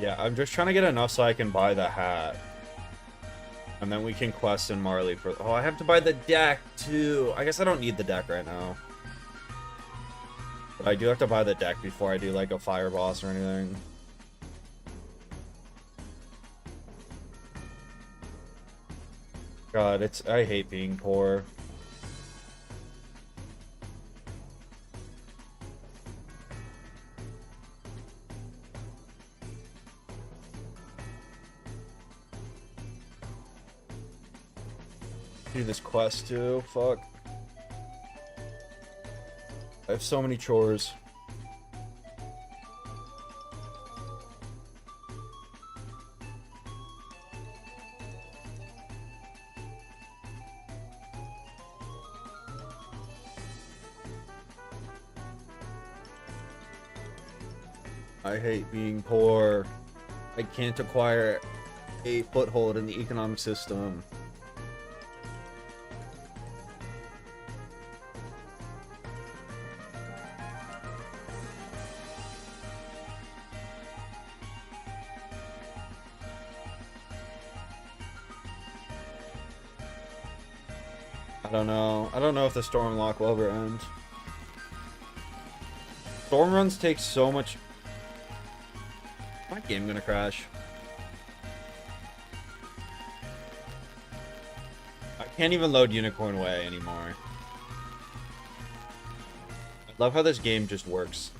Yeah, I'm just trying to get enough so I can buy the hat. And then we can quest in Marley for... Oh, I have to buy the deck, too. I guess I don't need the deck right now. But I do have to buy the deck before I do, like, a fire boss or anything. God, I hate being poor. Do this quest too. Fuck. I have so many chores. I hate being poor. I can't acquire a foothold in the economic system. I don't know if the storm lock will ever end. Storm runs take so much. My game gonna crash. I can't even load Unicorn Way anymore. I love how this game just works.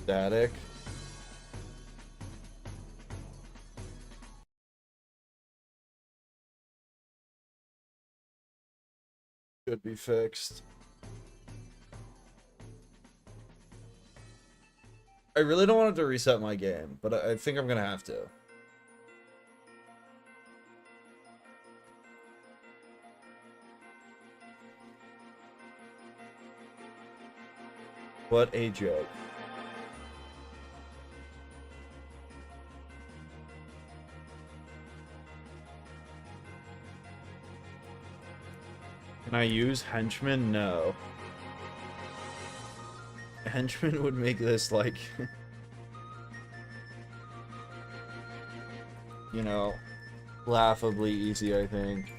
Static. Should be fixed. I really don't want it to reset my game, but I think I'm gonna have to. What a joke. Can I use Henchman? No. Henchman would make this, like... you know, laughably easy, I think.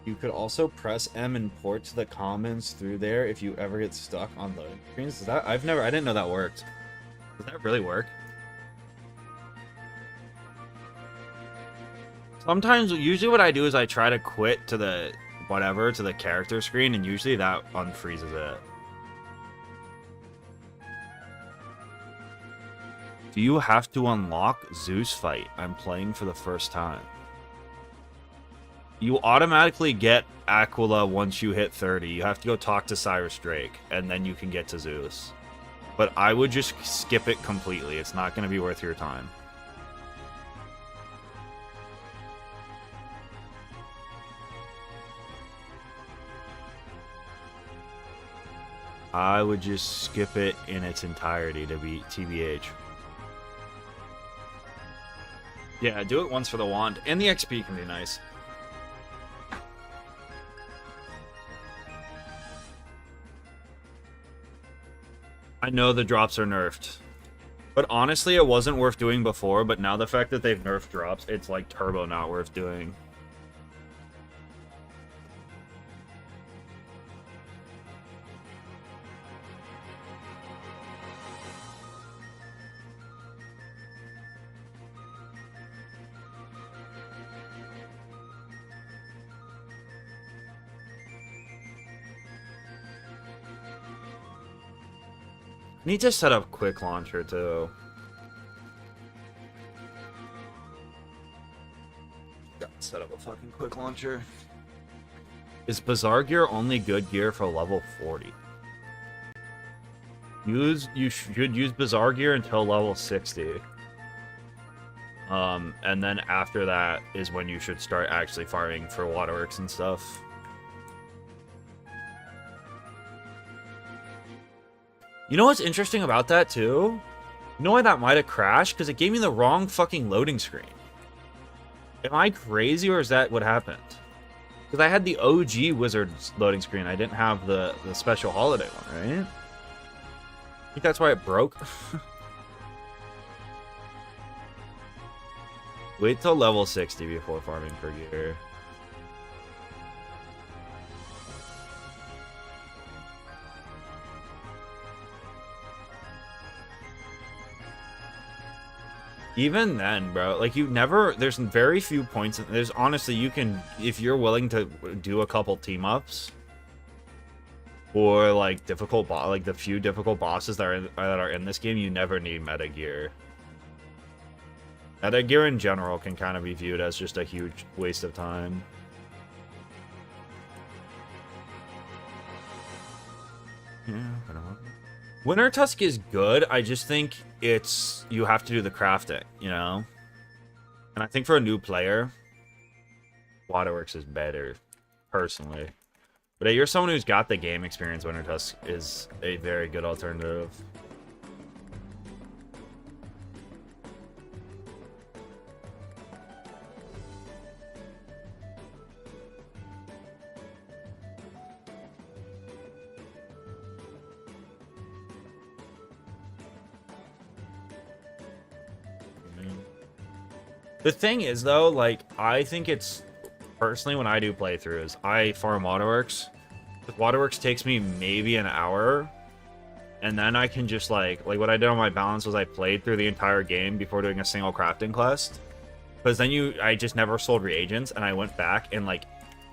You could also press M and port to the commons through there if you ever get stuck on loading screens. Is that... I didn't know that worked. Does that really work? Sometimes, usually what I do is I try to quit to the, whatever, to the character screen, and usually that unfreezes it. Do you have to unlock Zeus fight? I'm playing for the first time. You automatically get Aquila once you hit 30. You have to go talk to Cyrus Drake, and then you can get to Zeus. But I would just skip it completely. It's not going to be worth your time. I would just skip it in its entirety to be TBH. Yeah, do it once for the wand. And the XP can be nice. I know the drops are nerfed. But honestly, it wasn't worth doing before, but now the fact that they've nerfed drops, it's like turbo not worth doing. Need to set up quick launcher too. Got to set up a fucking quick launcher. Is Bazaar gear only good gear for level 40? You should use Bazaar gear until level 60. And then after that is when you should start actually farming for waterworks and stuff. You know what's interesting about that, too? You know why that might have crashed? Because it gave me the wrong fucking loading screen. Am I crazy, or is that what happened? Because I had the OG Wizards loading screen. I didn't have the special holiday one, right? I think that's why it broke. Wait till level 60 before farming for gear. Even then, bro, like there's very few points. There's honestly, you can, if you're willing to do a couple team ups or like the few difficult bosses that are in this game, you never need meta gear. Meta gear in general can kind of be viewed as just a huge waste of time. Yeah, I don't know. Winter Tusk is good. I just think you have to do the crafting, you know? And I think for a new player, Waterworks is better, personally. But if you're someone who's got the game experience, Winter Tusk is a very good alternative. The thing is, though, like, I think it's, personally, when I do playthroughs, I farm Waterworks. Waterworks takes me maybe an hour, and then I can just, like what I did on my balance was I played through the entire game before doing a single crafting quest. Because then I just never sold reagents, and I went back, and, like,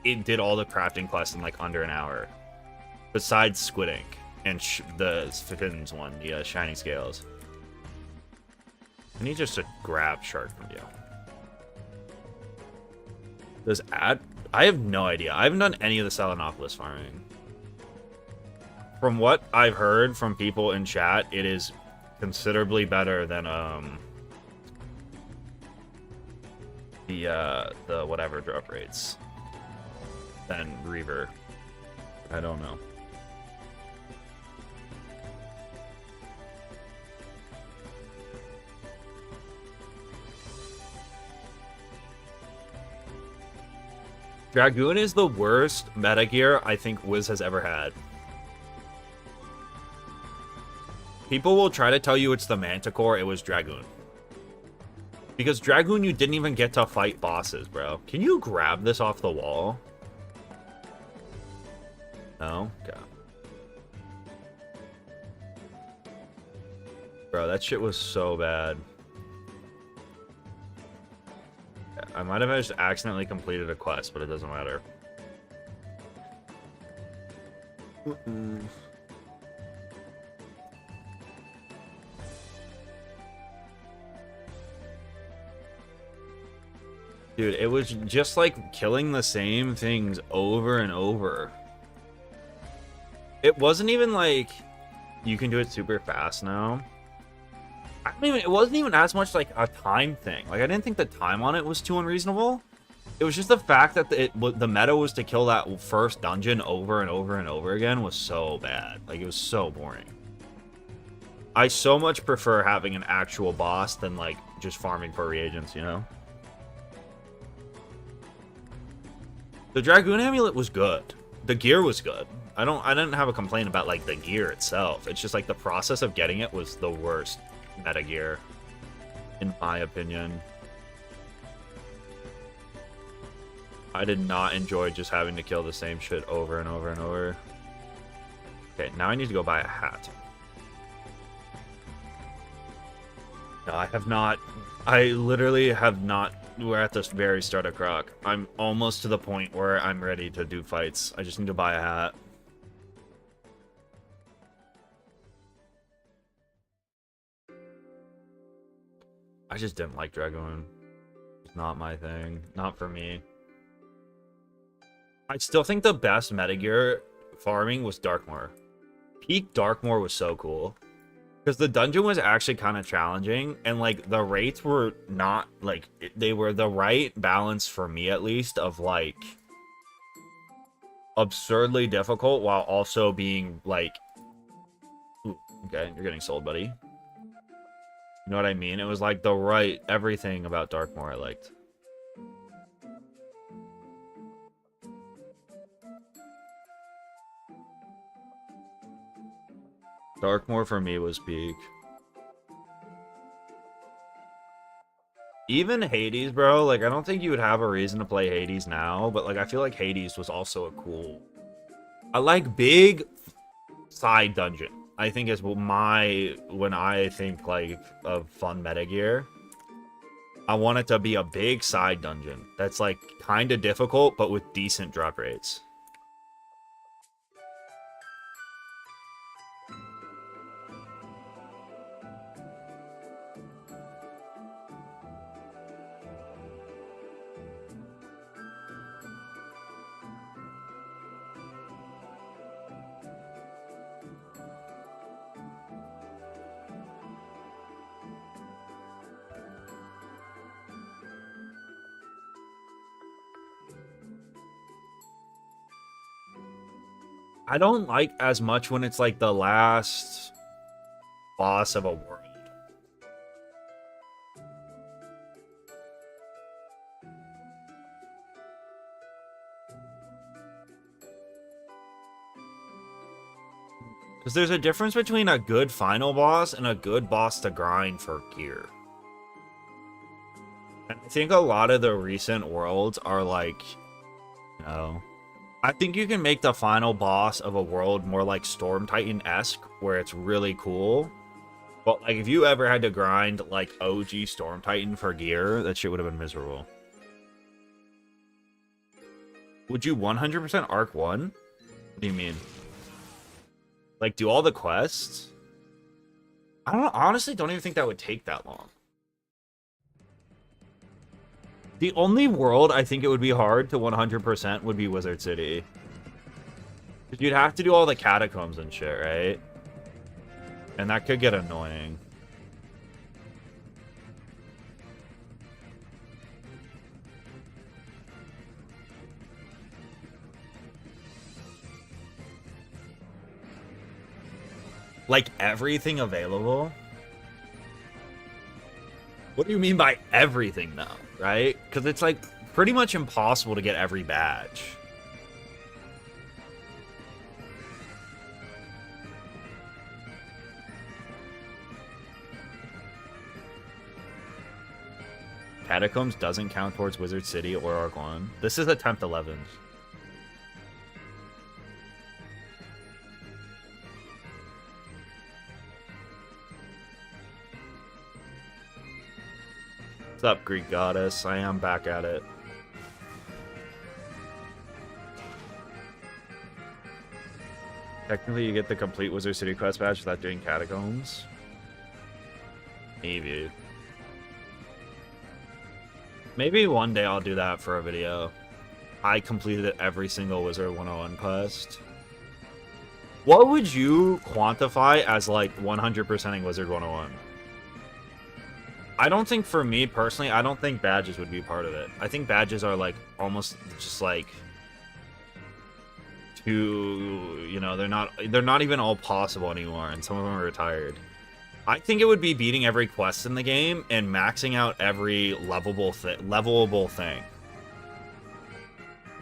it did all the crafting quests in, like, under an hour. Besides Squid Ink, and the Fins one, the Shiny Scales. I need just to grab Shark from you. I have no idea. I haven't done any of the Selenopolis farming. From what I've heard from people in chat, it is considerably better than the whatever drop rates than Reaver. I don't know. Dragoon is the worst meta gear I think Wiz has ever had. People will try to tell you it's the Manticore, it was Dragoon. Because Dragoon, you didn't even get to fight bosses, bro. Can you grab this off the wall? No? Okay. Bro, that shit was so bad. I might have just accidentally completed a quest, but it doesn't matter. Dude, it was just like killing the same things over and over. It wasn't even like you can do it super fast now. It wasn't even as much like a time thing. Like, I didn't think the time on it was too unreasonable. It was just the fact that the meta was to kill that first dungeon over and over and over again was so bad. Like, it was so boring. I so much prefer having an actual boss than like just farming for reagents, you know? The Dragoon Amulet was good. The gear was good. I didn't have a complaint about like the gear itself. It's just like the process of getting it was the worst meta gear, in my opinion. I did not enjoy just having to kill the same shit over and over and over. Okay, now I need to go buy a hat. No, I have not. I literally have not. We're at this very start of Croc. I'm almost to the point where I'm ready to do fights. I just need to buy a hat. I just didn't like Dragoon. It's not my thing. Not for me. I still think the best metagear farming was Darkmoor. Peak Darkmoor was so cool. Because the dungeon was actually kind of challenging, and like the rates were not like they were the right balance for me, at least, of like absurdly difficult while also being like, ooh, okay, you're getting sold, buddy. You know what I mean? It was like the right everything about Darkmoor I liked. Darkmoor for me was peak. Even Hades, bro, like I don't think you would have a reason to play Hades now, but like I feel like Hades was also a cool. I like big side dungeon. I think is when I think like of fun metagear. I want it to be a big side dungeon that's like kind of difficult but with decent drop rates. I don't like as much when it's like the last boss of a world. Because there's a difference between a good final boss and a good boss to grind for gear. And I think a lot of the recent worlds are like, you know, I think you can make the final boss of a world more like Storm Titan-esque, where it's really cool. But like if you ever had to grind like OG Storm Titan for gear, that shit would have been miserable. Would you 100% Arc 1? What do you mean? Like do all the quests? I honestly don't even think that would take that long. The only world I think it would be hard to 100% would be Wizard City. Because you'd have to do all the catacombs and shit, right? And that could get annoying. Like everything available? What do you mean by everything, though? Right? Because it's like pretty much impossible to get every badge. Catacombs doesn't count towards Wizard City or Arc 1. This is attempt 11. What's up, Greek Goddess? I am back at it. Technically, you get the complete Wizard City quest badge without doing catacombs. Maybe. Maybe one day I'll do that for a video. I completed every single Wizard101 quest. What would you quantify as like 100%ing Wizard101? I don't think, for me personally, I don't think badges would be part of it. I think badges are like almost just like too, you know, they're not even all possible anymore, and some of them are retired. I think it would be beating every quest in the game and maxing out every levelable thing.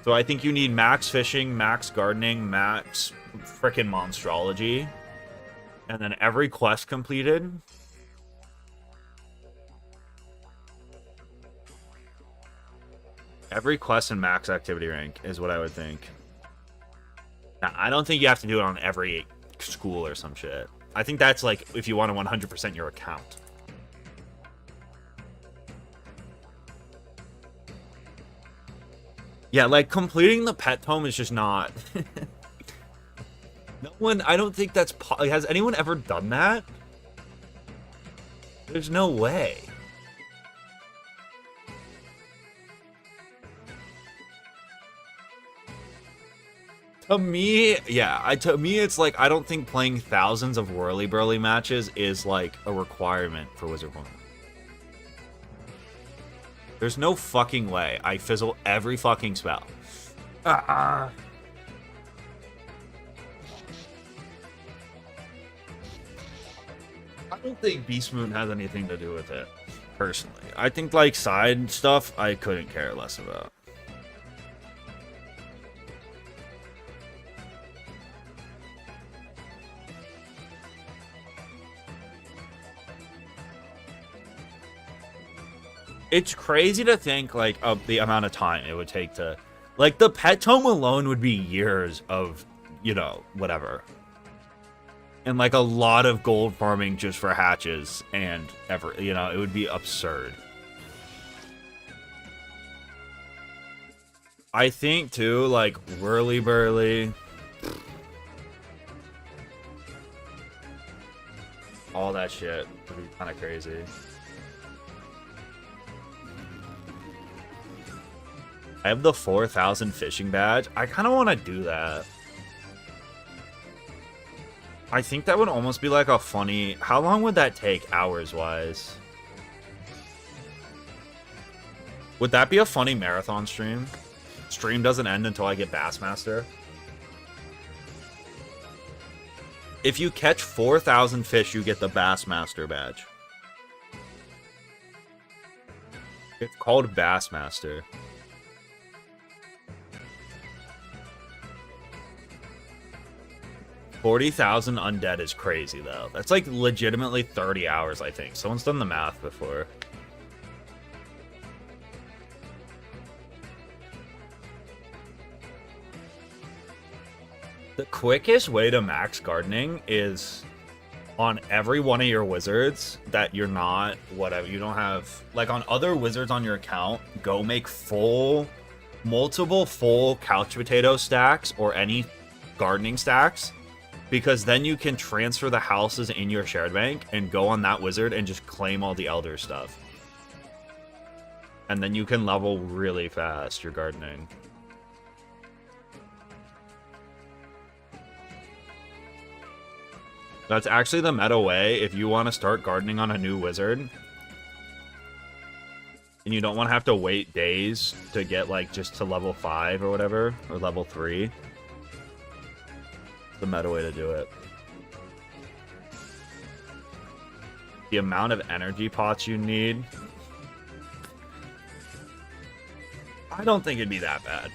So I think you need max fishing, max gardening, max frickin' monstrology, and then every quest completed. Every quest and max activity rank is what I would think. Now, I don't think you have to do it on every school or some shit. I think that's like if you want to 100% your account. Yeah, like completing the pet tome is just not. No one, I don't think that's has anyone ever done that? There's no way. To me, yeah, to me it's like I don't think playing thousands of whirly-burly matches is like a requirement for Wizard1. There's no fucking way I fizzle every fucking spell. I don't think Beast Moon has anything to do with it, personally. I think like side stuff I couldn't care less about. It's crazy to think, like, of the amount of time it would take to... Like, the pet tome alone would be years of, you know, whatever. And, like, a lot of gold farming just for hatches and you know, it would be absurd. I think, too, like, whirly-burly... all that shit would be kind of crazy. I have the 4,000 fishing badge. I kind of want to do that. I think that would almost be like a funny... How long would that take, hours-wise? Would that be a funny marathon stream? Stream doesn't end until I get Bassmaster. If you catch 4,000 fish, you get the Bassmaster badge. It's called Bassmaster. 40,000 undead is crazy, though. That's like legitimately 30 hours, I think. Someone's done the math before. The quickest way to max gardening is on every one of your wizards that you're not, whatever, you don't have, like on other wizards on your account, go make multiple full couch potato stacks or any gardening stacks. Because then you can transfer the houses in your shared bank and go on that wizard and just claim all the elder stuff. And then you can level really fast your gardening. That's actually the meta way if you want to start gardening on a new wizard. And you don't want to have to wait days to get like just to level 5 or whatever, or level 3. The meta way to do it. The amount of energy pots you need. I don't think it'd be that bad.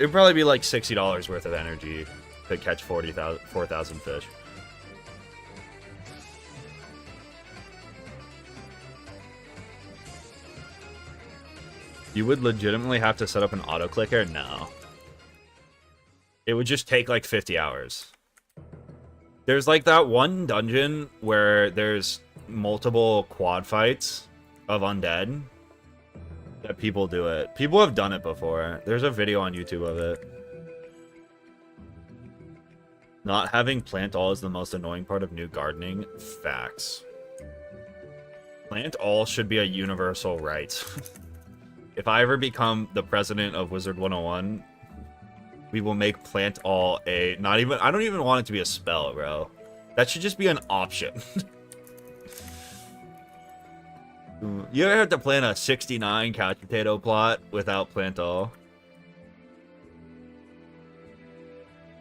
It'd probably be like $60 worth of energy to catch 4,000 fish. You would legitimately have to set up an auto clicker? No. It would just take like 50 hours. There's like that one dungeon where there's multiple quad fights of undead that people do it. People have done it before. There's a video on YouTube of it. Not having plant all is the most annoying part of new gardening. Facts. Plant all should be a universal right. If I ever become the president of Wizard101, we will make plant all a not even I don't even want it to be a spell, bro. That should just be an option. You ever have to plant a 69 couch potato plot without plant all?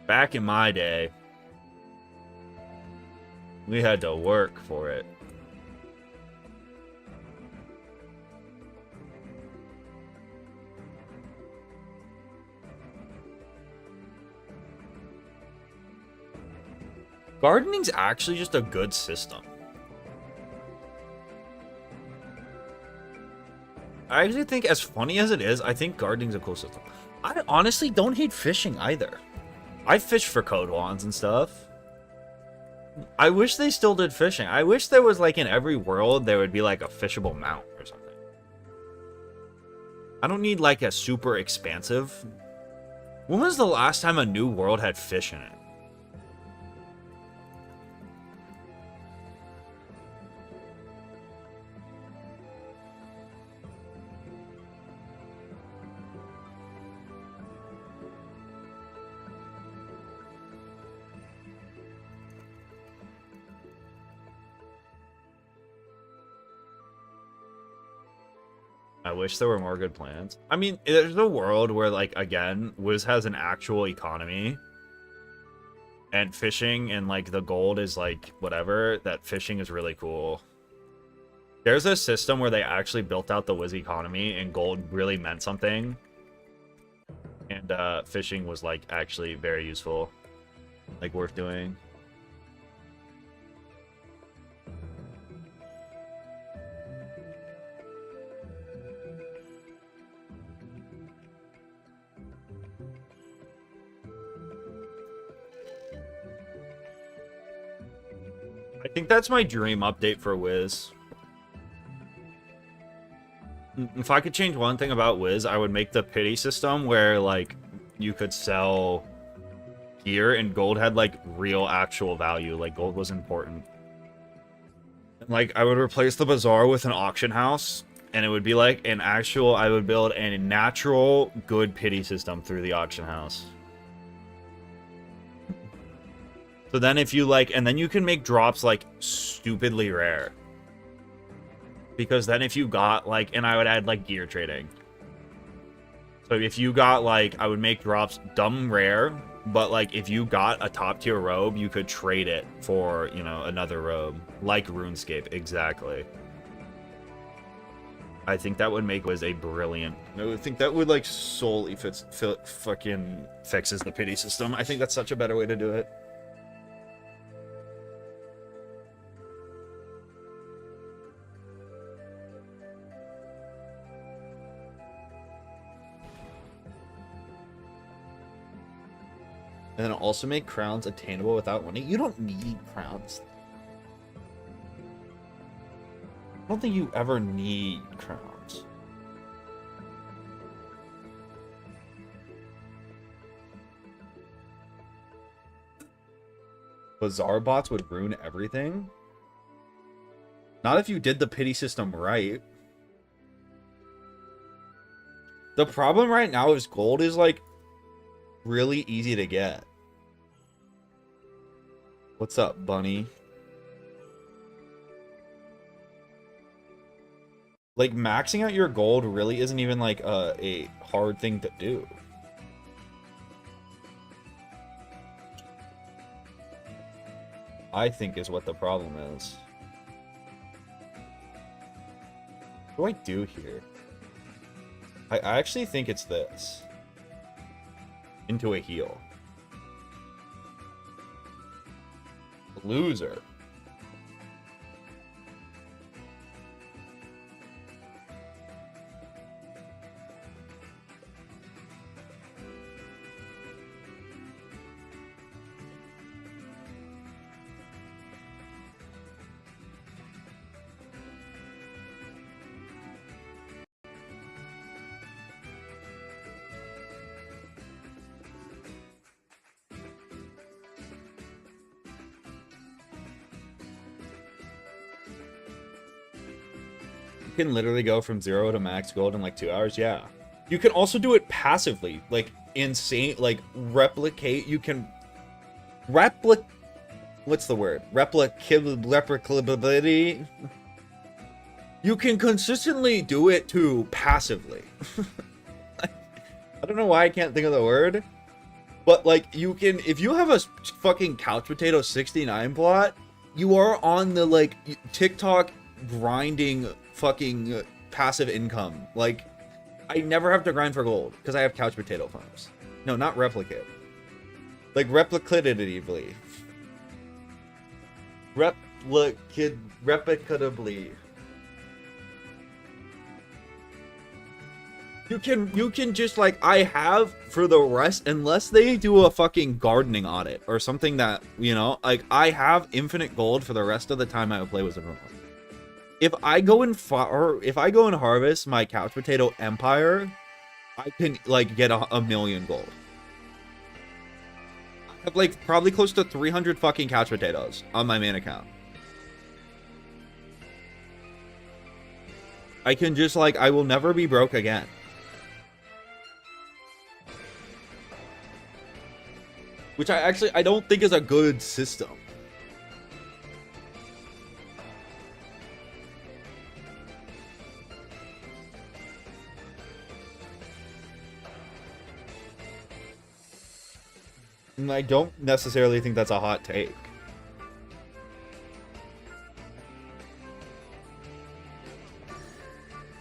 Back in my day, we had to work for it. Gardening's actually just a good system. I actually think, as funny as it is, I think gardening's a cool system. I honestly don't hate fishing either. I fish for code wands and stuff. I wish they still did fishing. I wish there was, like, in every world, there would be, like, a fishable mount or something. I don't need, like, a super expansive... When was the last time a new world had fish in it? I wish there were more good plans. I mean, there's a world where, like, again, Wiz has an actual economy. And fishing and, like, the gold is, like, whatever. That fishing is really cool. There's a system where they actually built out the Wiz economy and gold really meant something. And fishing was, like, actually very useful. Like, worth doing. I think that's my dream update for Wiz. If I could change one thing about Wiz, I would make the pity system where, like, you could sell gear and gold had, like, real actual value. Like, gold was important. And, like, I would replace the bazaar with an auction house, and it would be, like, an actual... I would build a natural, good pity system through the auction house. So then if you, like, and then you can make drops, like, stupidly rare. Because then if you got, like, and I would add, like, gear trading. So if you got, like, I would make drops dumb rare, but, like, if you got a top tier robe, you could trade it for, you know, another robe. Like RuneScape, exactly. I think that would make Wiz a brilliant... I think that would, like, solely fucking fixes the pity system. I think that's such a better way to do it. And then also make crowns attainable without winning. You don't need crowns. I don't think you ever need crowns. Bazaar bots would ruin everything? Not if you did the pity system right. The problem right now is gold is, like, really easy to get. What's up, bunny? Like, maxing out your gold really isn't even, like, a hard thing to do. I think is what the problem is. What do I do here? I actually think it's this. Into a heal. Loser. can literally go from 0 to max gold in like 2 hours. Yeah. You can also do it passively, like insane, like replicate. You can what's the word? Replicability. You can consistently do it too passively. I don't know why I can't think of the word, but like you can, if you have a fucking couch potato 69 plot, you are on the like TikTok grinding fucking passive income. Like I never have to grind for gold because I have couch potato farms. No, not replicate. Like replicatively. Replicatively. You can just like, I have for the rest, unless they do a fucking gardening audit or something that, you know, like I have infinite gold for the rest of the time I will play Wizard101. If I go and harvest my couch potato empire, I can like get a million gold. I have like probably close to 300 fucking couch potatoes on my main account. I can just like, I will never be broke again. Which I don't think is a good system. And I don't necessarily think that's a hot take.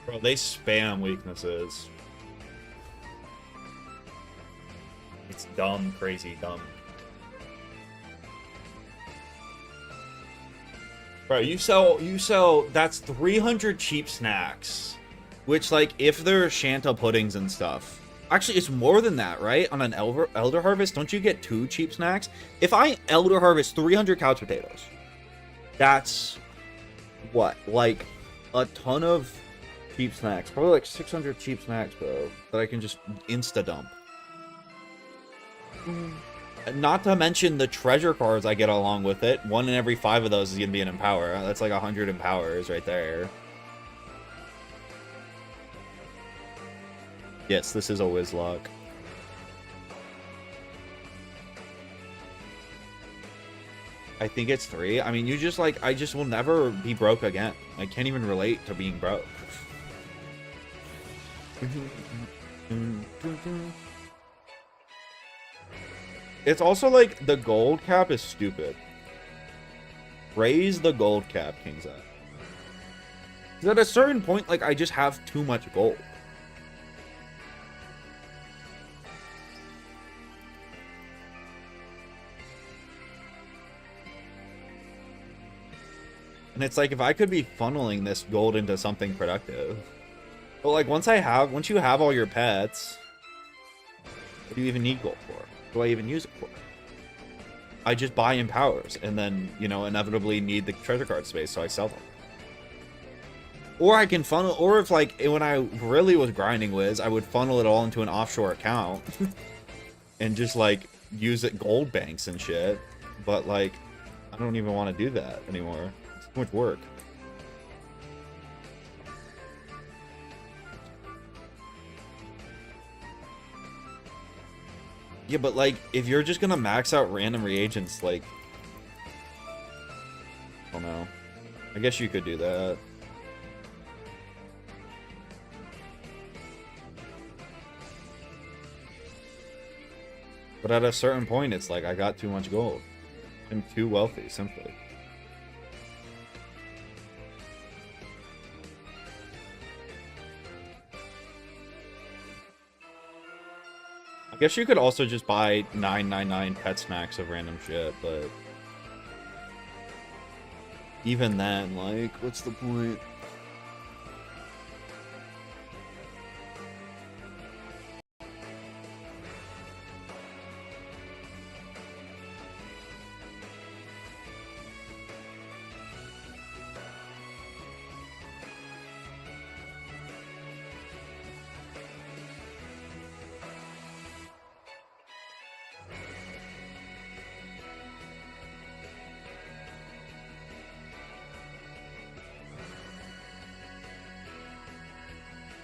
Bro, they spam weaknesses. It's dumb, crazy, dumb. Bro, you sell, that's 300 cheap snacks. Which, like, if they're Shanta puddings and stuff. Actually, it's more than that, right? On an Elder Harvest, don't you get 2 cheap snacks? If I Elder Harvest 300 couch potatoes, that's, what, like, a ton of cheap snacks. Probably like 600 cheap snacks, bro, that I can just insta-dump. Not to mention the treasure cards I get along with it. 1 in every 5 of those is going to be an Empower. That's like 100 Empowers right there. Yes, this is a Wizlock. I think it's 3. I mean, you just like, I just will never be broke again. I can't even relate to being broke. It's also like the gold cap is stupid. Raise the gold cap, King's Eye. Because at a certain point, like, I just have too much gold. And it's like, if I could be funneling this gold into something productive. But like, once you have all your pets, what do you even need gold for? What do I even use it for? I just buy Empowers and then, you know, inevitably need the treasure card space, so I sell them. Or I can funnel, or if like, when I really was grinding Wiz, I would funnel it all into an offshore account and just like use it gold banks and shit. But like, I don't even want to do that anymore. It's too much work. Yeah, but like, if you're just gonna max out random reagents, like, I don't know. I guess you could do that. But at a certain point, it's like, I got too much gold. I'm too wealthy, simply. I guess you could also just buy 999 pet snacks of random shit, but even then, like, what's the point?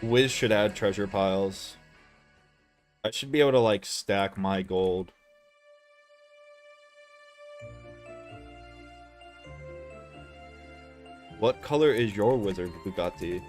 Wiz should add treasure piles. I should be able to, like, stack my gold. What color is your wizard, Bugatti?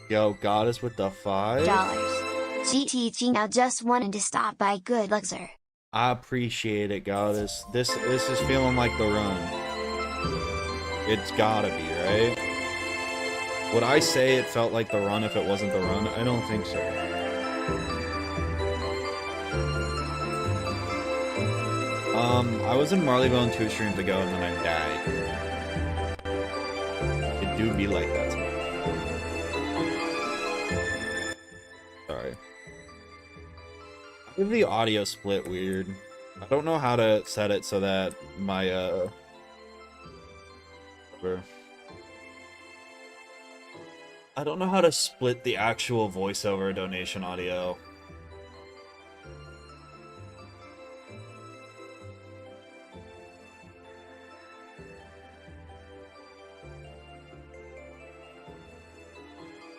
Yo, goddess with the $5. GTG now just wanted to stop by. Good luck, sir. I appreciate it, goddess. This is feeling like the run. It's gotta be, right? Would I say it felt like the run if it wasn't the run? I don't think so. I was in Marleybone 2 streams ago and then I died. It do be like that sometimes. Sorry. I have the audio split weird. I don't know how to set it so that my I don't know how to split the actual voiceover donation audio.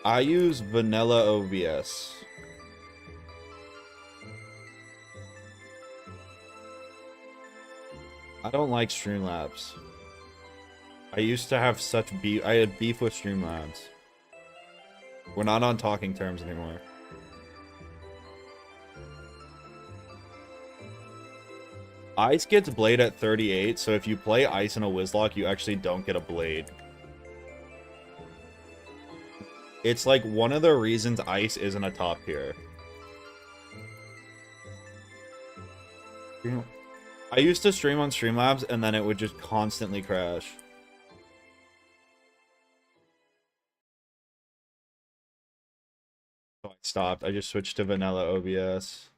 I use vanilla OBS. I don't like Streamlabs. I used to have such beef. I had beef with Streamlabs. We're not on talking terms anymore. Ice gets blade at 38, so if you play Ice in a Wizlock, you actually don't get a blade. It's like one of the reasons Ice isn't a top tier. I used to stream on Streamlabs and then it would just constantly crash. So I stopped. I just switched to vanilla OBS.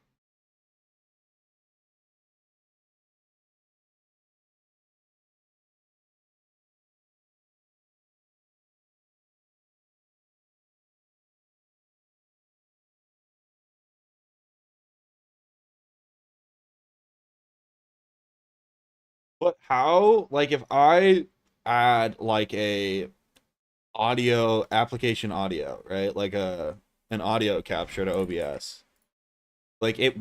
But how, like, if I add like a audio application audio, right? Like an audio capture to OBS. Like it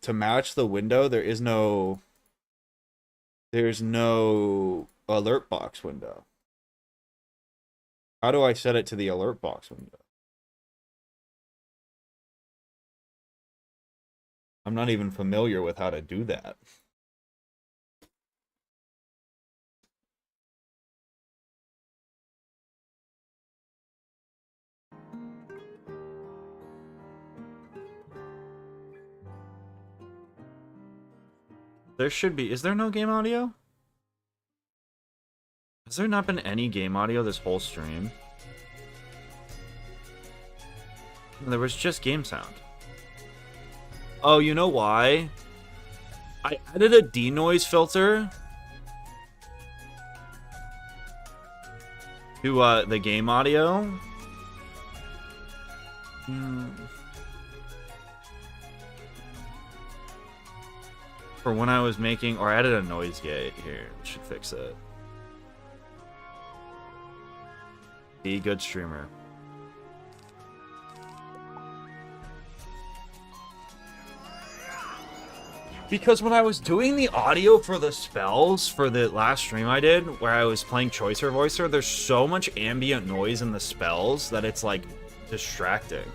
to match the window, there's no alert box window. How do I set it to the alert box window? I'm not even familiar with how to do that. There should be. Is there no game audio? Has there not been any game audio this whole stream? There was just game sound. Oh, you know why? I added a denoise filter to the game audio. For when I was making, or I added a noise gate here. Should fix it. Be a good streamer. Because when I was doing the audio for the spells for the last stream I did, where I was playing Choicer Voicer, there's so much ambient noise in the spells that it's like distracting.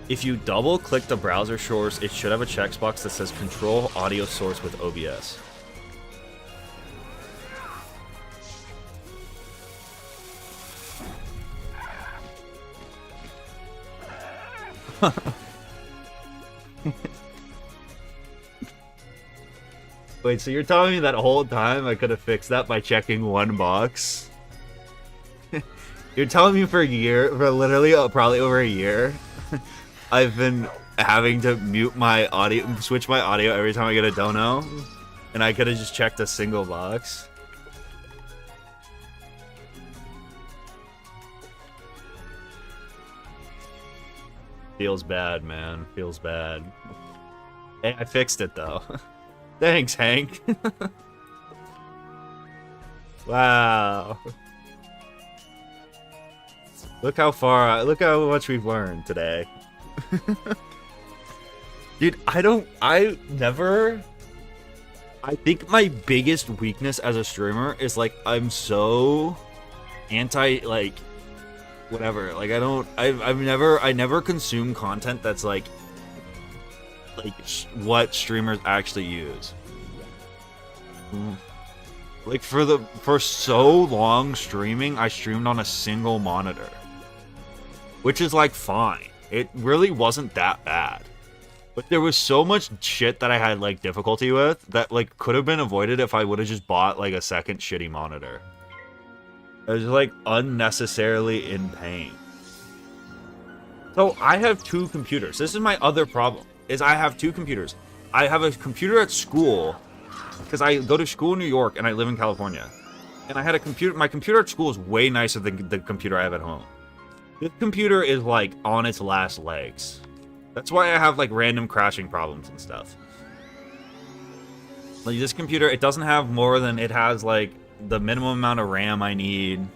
If you double click the browser source, it should have a checkbox that says control audio source with OBS. Wait, so you're telling me that whole time I could have fixed that by checking one box? You're telling me for a year, for literally probably over a year, I've been having to mute my audio, switch my audio every time I get a dono, and I could have just checked a single box. Feels bad, man. Feels bad. Hey, I fixed it though. Thanks, Hank. Wow. Look how much we've learned today. Dude, I think my biggest weakness as a streamer is like, I'm so anti, like, whatever. Like, I never consume content that's like what streamers actually use. Like, for so long streaming, I streamed on a single monitor, which is like fine. It really wasn't that bad, but there was so much shit that I had like difficulty with that like could have been avoided if I would have just bought like a second shitty monitor. I was like unnecessarily in pain. So I have two computers. This is my other problem, is I have two computers. I have a computer at school, because I go to school in New York and I live in California. And I had a computer, my computer at school is way nicer than the computer I have at home. This computer is like on its last legs. That's why I have like random crashing problems and stuff. Like this computer, it doesn't have more than, it has like the minimum amount of RAM I need.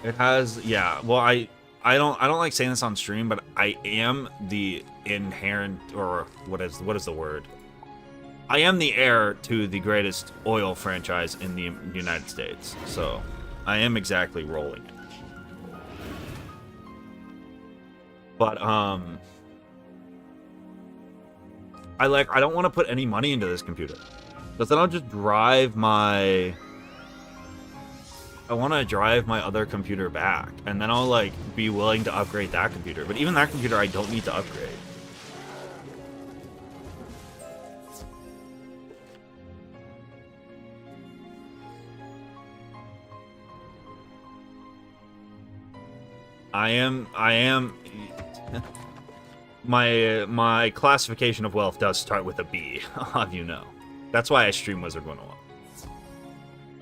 It has, yeah, well, I don't like saying this on stream, but I am the inherent, or what is the word? I am the heir to the greatest oil franchise in the United States, so I am exactly rolling it. But I don't want to put any money into this computer, because then I'll just drive my. I want to drive my other computer back, and then I'll like be willing to upgrade that computer. But even that computer, I don't need to upgrade. I am. My classification of wealth does start with a B. I'll have you know. That's why I stream Wizard101.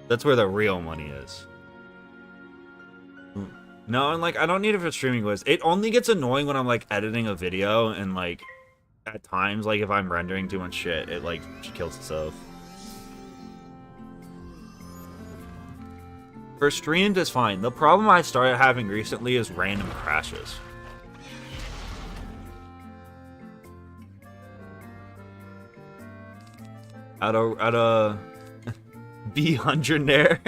That's where the real money is. No, and like I don't need it for streaming Wiz. It only gets annoying when I'm like editing a video, and like at times, like if I'm rendering too much shit, it like kills itself. For streamed is fine. The problem I started having recently is random crashes. At a B100 there.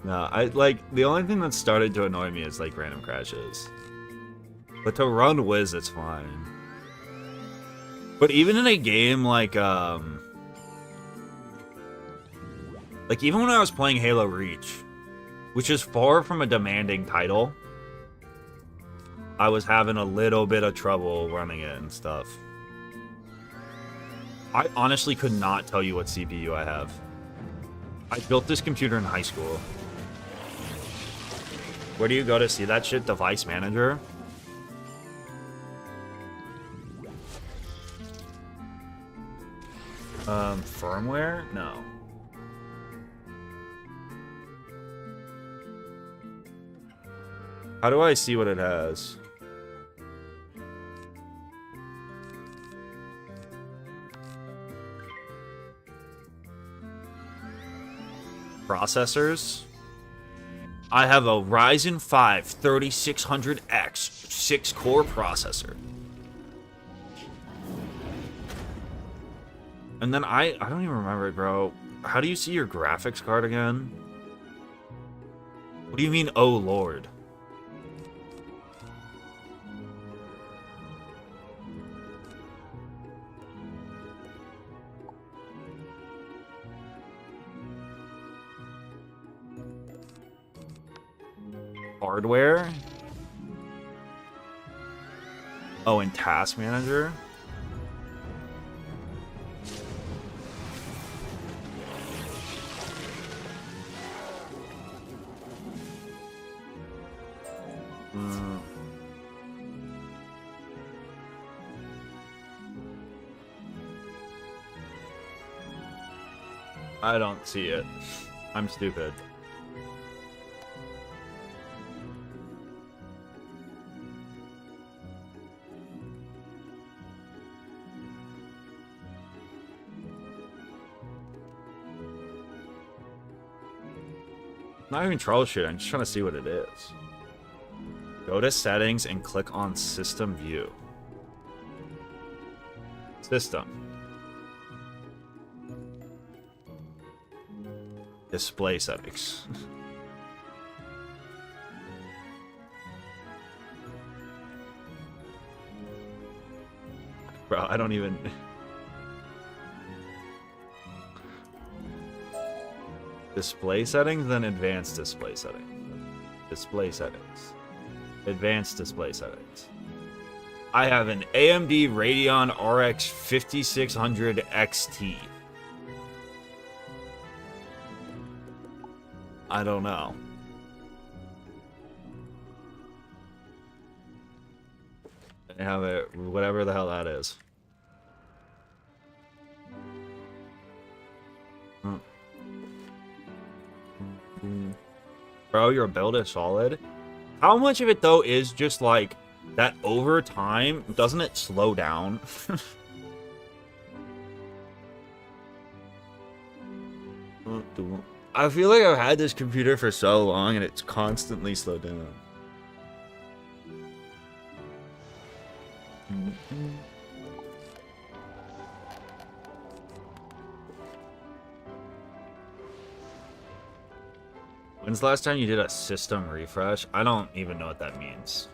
No, I like the only thing that started to annoy me is like random crashes. But to run Wiz, it's fine. But even in a game like even when I was playing Halo Reach, which is far from a demanding title, I was having a little bit of trouble running it and stuff. I honestly could not tell you what CPU I have. I built this computer in high school. Where do you go to see that shit? Device Manager? Firmware? No. How do I see what it has? Processors. I have a Ryzen 5 3600X 6-core processor. And then I don't even remember it, bro. How do you see your graphics card again? What do you mean, oh lord? Hardware? Oh, and Task Manager? I don't see it. I'm stupid. Not even troubleshooting, I'm just trying to see what it is. Go to settings and click on system view. System. Display settings. Bro, I don't even... Display settings, then advanced display settings. Display settings. Advanced display settings. I have an AMD Radeon RX 5600 XT. I don't know. I have it, whatever the hell that is. Bro, your build is solid. How much of it, though, is just, like, that over time, doesn't it slow down? I feel like I've had this computer for so long, and it's constantly slowed down. When's the last time you did a system refresh? I don't even know what that means.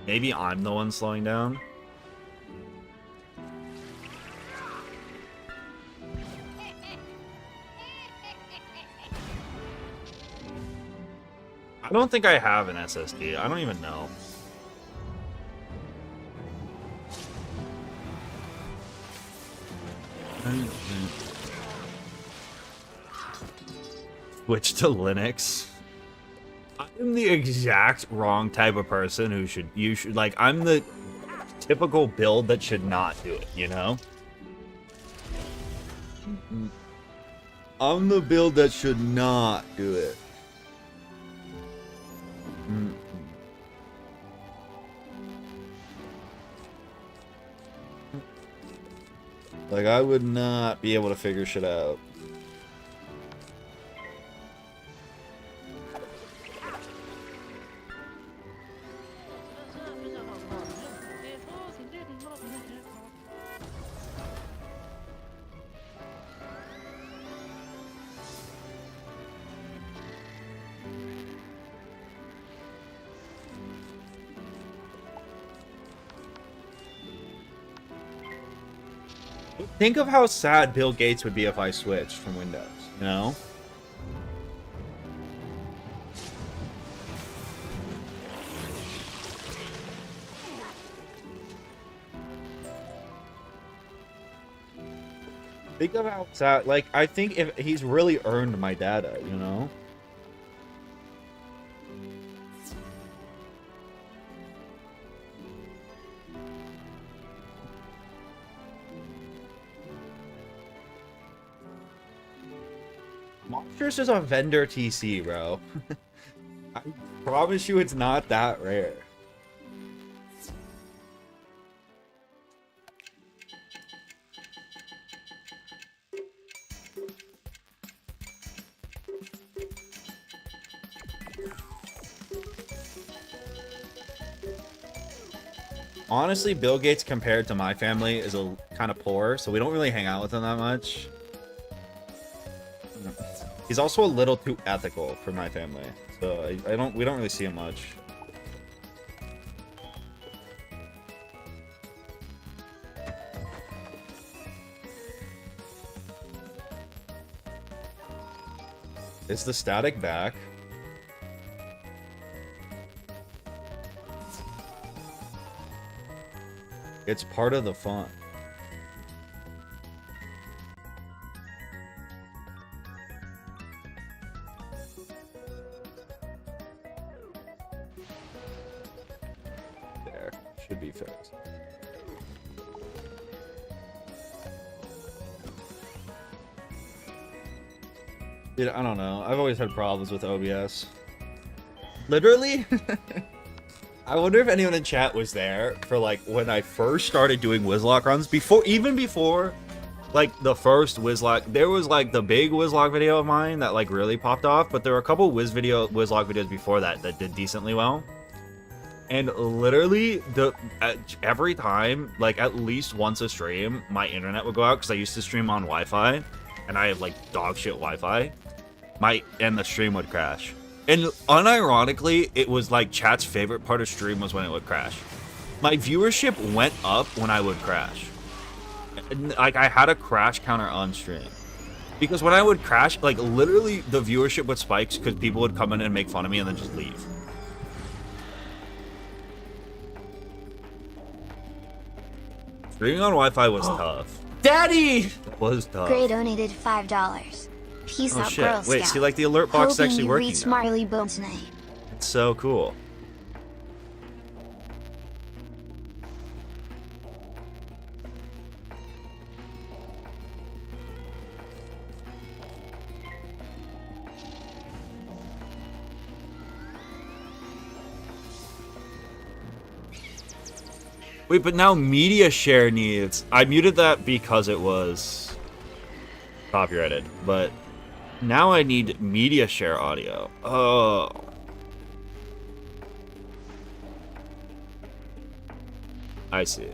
Maybe I'm the one slowing down. I don't think I have an SSD. I don't even know. Switch to Linux. I'm the exact wrong type of person who should, like, I'm the typical build that should not do it, you know? I'm the build that should not do it. Like, I would not be able to figure shit out. Think of how sad Bill Gates would be if I switched from Windows, you know? Think of how sad, like, I think if he's really earned my data, you know? Monsters is a vendor TC, bro. I promise you it's not that rare. Honestly, Bill Gates compared to my family is a kind of poor, so we don't really hang out with him that much. He's also a little too ethical for my family, so we don't really see him much. Is the static back? It's part of the fun. There. Should be fixed. Dude, I don't know. I've always had problems with OBS. Literally? I wonder if anyone in chat was there for like when I first started doing Wizlock runs. Even before like the first Wizlock, there was like the big Wizlock video of mine that like really popped off, but there were a couple Wizlock videos before that that did decently well. And literally every time, like at least once a stream, my internet would go out because I used to stream on Wi-Fi, and I have like dog shit Wi-Fi. And the stream would crash. And unironically, it was like chat's favorite part of stream was when it would crash. My viewership went up when I would crash. Like I had a crash counter on stream. Because when I would crash, like literally the viewership would spike because people would come in and make fun of me and then just leave. Streaming on Wi-Fi was tough. Daddy! It was tough. Gray donated $5. Peace out, shit. Girl Wait, Scout. see, like the alert box is actually working Reach now. Marleybone tonight. It's so cool. Wait, but now media share needs... I muted that because it was copyrighted, but now I need media share audio. Oh. I see.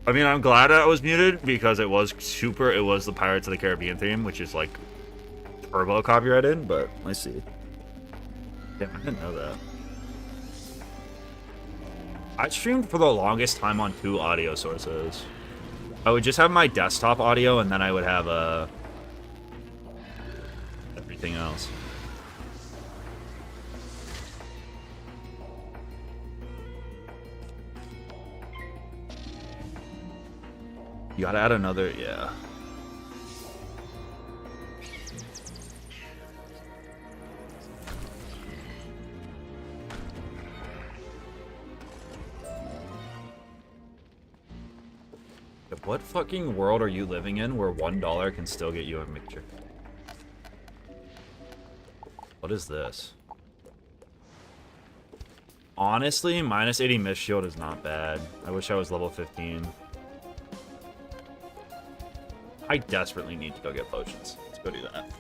I mean, I'm glad I was muted because it was the Pirates of the Caribbean theme, which is like turbo copyrighted, but I see. Damn, I didn't know that. I streamed for the longest time on 2 audio sources. I would just have my desktop audio, and then I would have everything else. You gotta add another, yeah. What fucking world are you living in where $1 can still get you a mixture? What is this? Honestly, minus 80 miss shield is not bad. I wish I was level 15. I desperately need to go get potions. Let's go do that.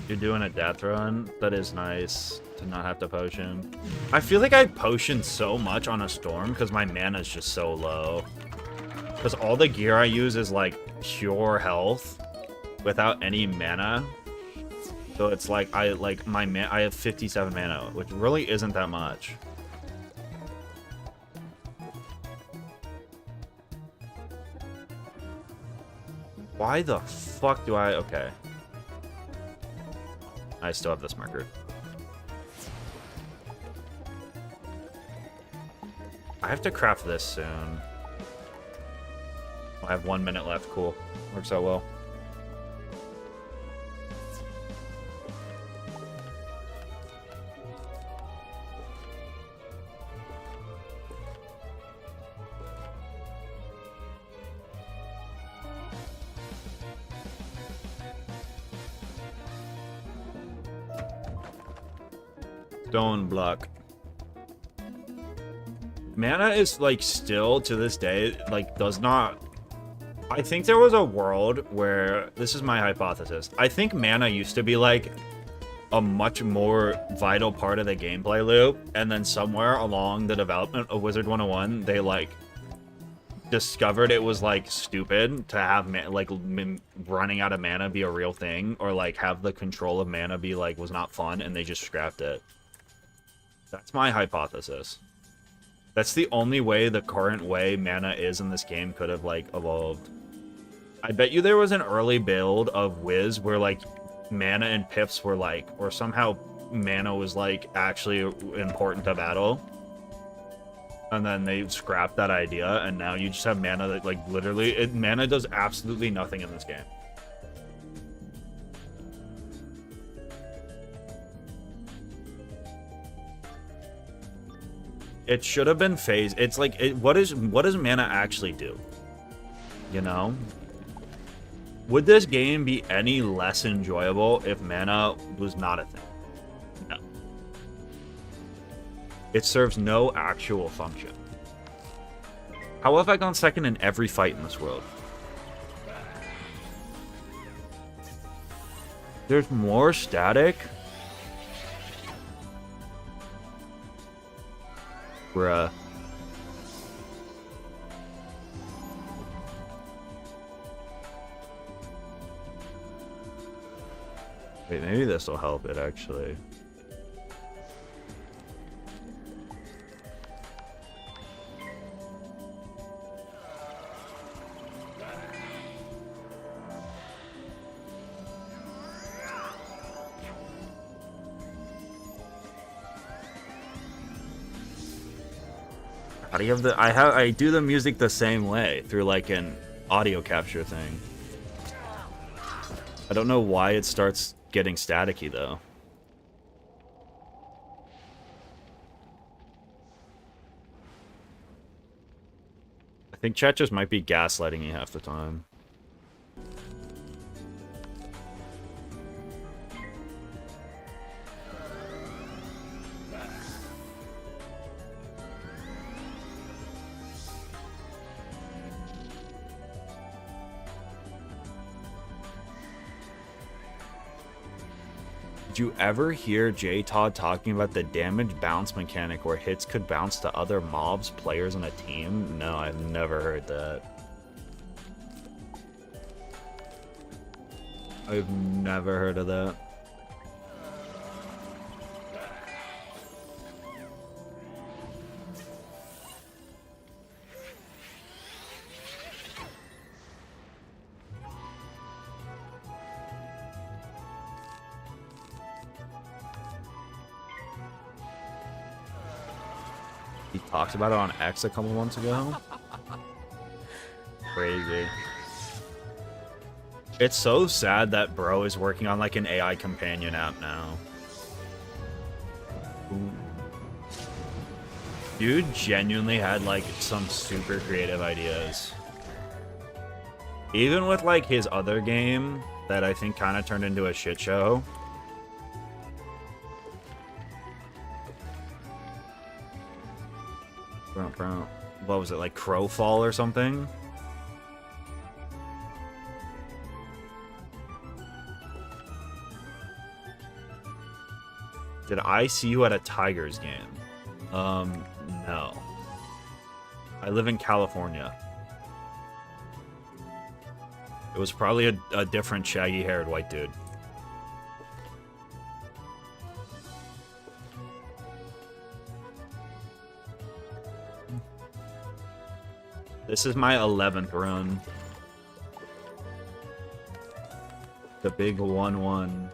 You're doing a death run? That is nice to not have to potion. I feel like I potion so much on a storm because my mana is just so low. Because all the gear I use is like pure health without any mana. So it's like I have 57 mana, which really isn't that much. Why the fuck do I... Okay. I still have this marker. I have to craft this soon. I have 1 minute left. Cool. Works out well. Stone block. Mana is like still to this day like does not. I think there was a world where this is my hypothesis. I think mana used to be like a much more vital part of the gameplay loop, and then somewhere along the development of Wizard101, they like discovered it was like stupid to have running out of mana be a real thing, or like have the control of mana be like was not fun, and they just scrapped it. That's my hypothesis. That's the only way the current way mana is in this game could have like evolved. I bet you there was an early build of Wiz where like mana and pips were like, or somehow mana was like actually important to battle, and then they scrapped that idea, and now you just have mana that like literally mana does absolutely nothing in this game. It should have been phased. It's like what does mana actually do, you know? Would this game be any less enjoyable if mana was not a thing? No. It serves no actual function. How have I gone second in every fight in this world? There's more static? Bruh. Wait, maybe this will help it, actually. How do you have the... I do the music the same way, through like an audio capture thing. I don't know why it starts getting staticky though. I think chat just might be gaslighting you half the time. Did you ever hear J Todd talking about the damage bounce mechanic where hits could bounce to other mobs, players on a team? No, I've never heard that. I've never heard of that. He talked about it on X a couple months ago. Crazy. It's so sad that bro is working on like an AI companion app now. Ooh. Dude genuinely had like some super creative ideas. Even with like his other game that I think kind of turned into a shit show. What was it, like Crowfall or something? Did I see you at a Tigers game? No. I live in California. It was probably a different shaggy-haired white dude. This is my 11th run. The big 1-1.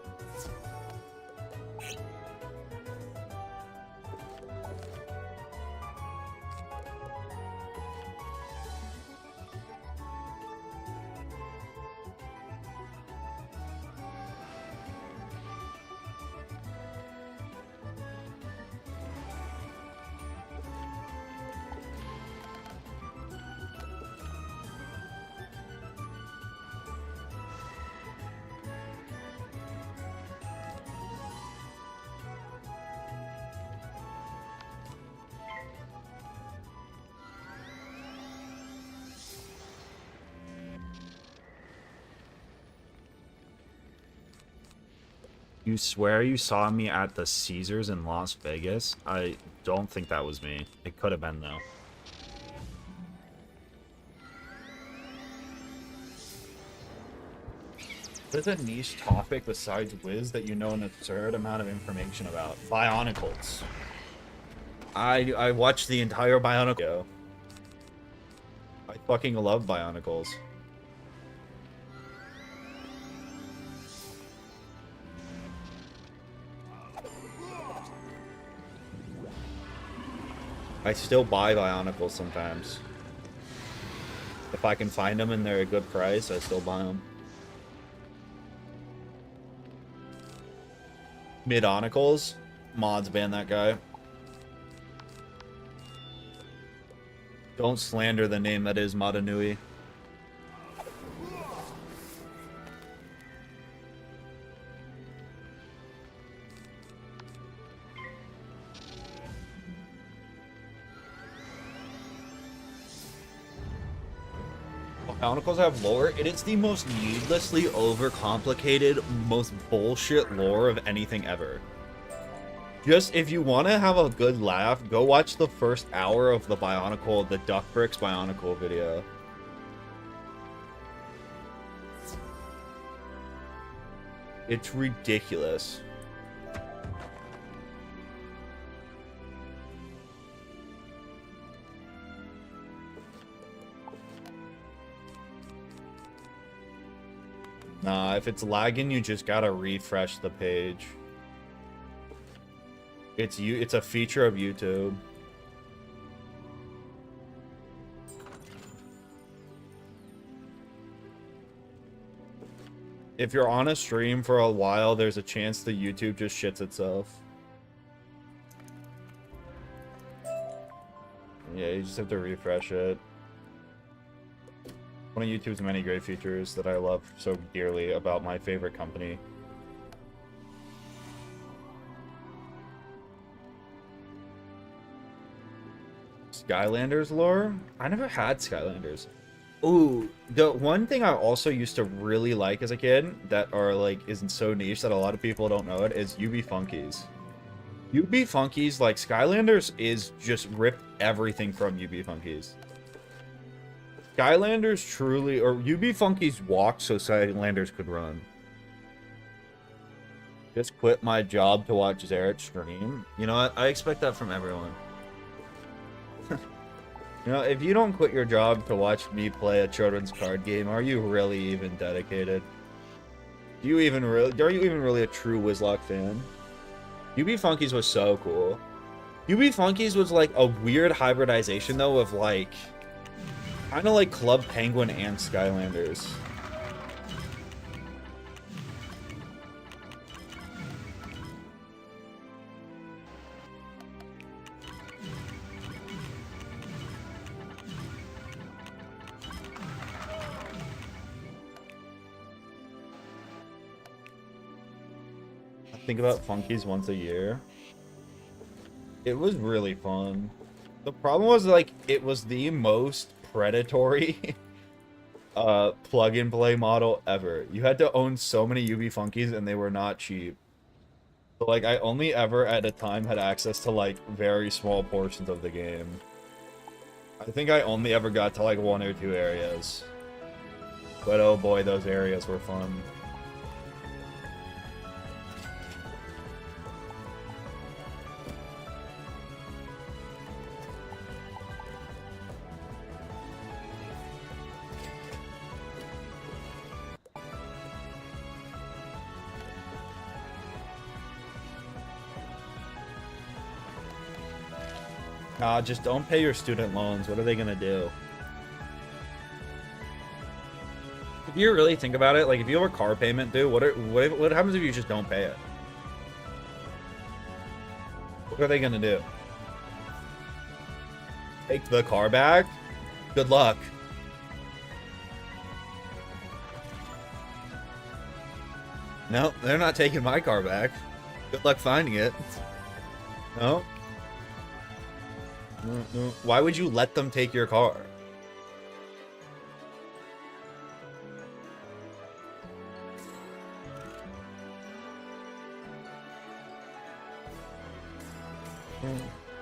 You swear you saw me at the Caesars in Las Vegas? I don't think that was me. It could have been, though. There's a niche topic besides Wiz that you know an absurd amount of information about. Bionicles. I watched the entire Bionicle. I fucking love Bionicles. I still buy Bionicles sometimes. If I can find them and they're a good price, I still buy them. Midonicles? Mods ban that guy. Don't slander the name that is Madanui. Bionicles have lore. It is the most needlessly overcomplicated, most bullshit lore of anything ever. Just, if you want to have a good laugh, go watch the first hour of the Bionicle, the Duck Bricks Bionicle video. It's ridiculous. Nah, if it's lagging, you just gotta refresh the page. It's a feature of YouTube. If you're on a stream for a while, there's a chance the YouTube just shits itself. Yeah, you just have to refresh it. One of YouTube's many great features that I love so dearly about my favorite company. Skylanders lore? I never had Skylanders. Ooh, the one thing I also used to really like as a kid that are like isn't so niche that a lot of people don't know it is UB Funkies. UB Funkies, like Skylanders is just ripped everything from UB Funkies. Skylanders truly, or UB Funkies walked so Skylanders could run. Just quit my job to watch Zarek stream. You know what? I expect that from everyone. You know, if you don't quit your job to watch me play a children's card game, are you really even dedicated? Are you even really a true Wizlock fan? UB Funkies was so cool. UB Funkies was like a weird hybridization though of like kind of like Club Penguin and Skylanders. Think about Funkies once a year. It was really fun. The problem was like it was the most predatory plug and play model ever. You had to own so many UB Funkies and they were not cheap. So like I only ever at a time had access to like very small portions of the game. I think I only ever got to like 1 or 2 areas. But oh boy, those areas were fun. Nah, just don't pay your student loans. What are they gonna do? If you really think about it, like if you have a car payment due, what happens if you just don't pay it? What are they gonna do? Take the car back? Good luck. No, they're not taking my car back. Good luck finding it. No. No. Why would you let them take your car?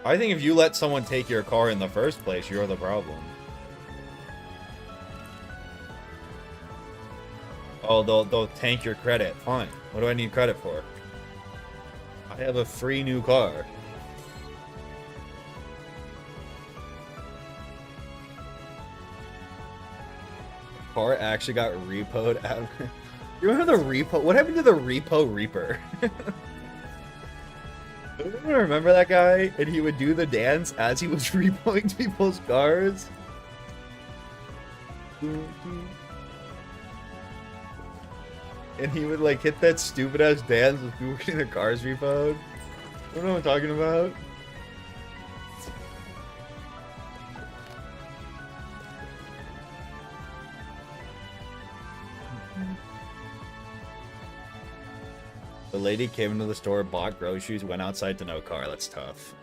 I think if you let someone take your car in the first place, you're the problem. Oh, they'll tank your credit. Fine. What do I need credit for? I have a free new car. Car actually got repoed out. You remember the repo? What happened to the repo reaper? I remember that guy, and he would do the dance as he was repoing people's cars. And he would like hit that stupid ass dance with people getting their cars repoed. I don't know what I'm talking about. The lady came into the store, bought groceries, went outside to no car. That's tough.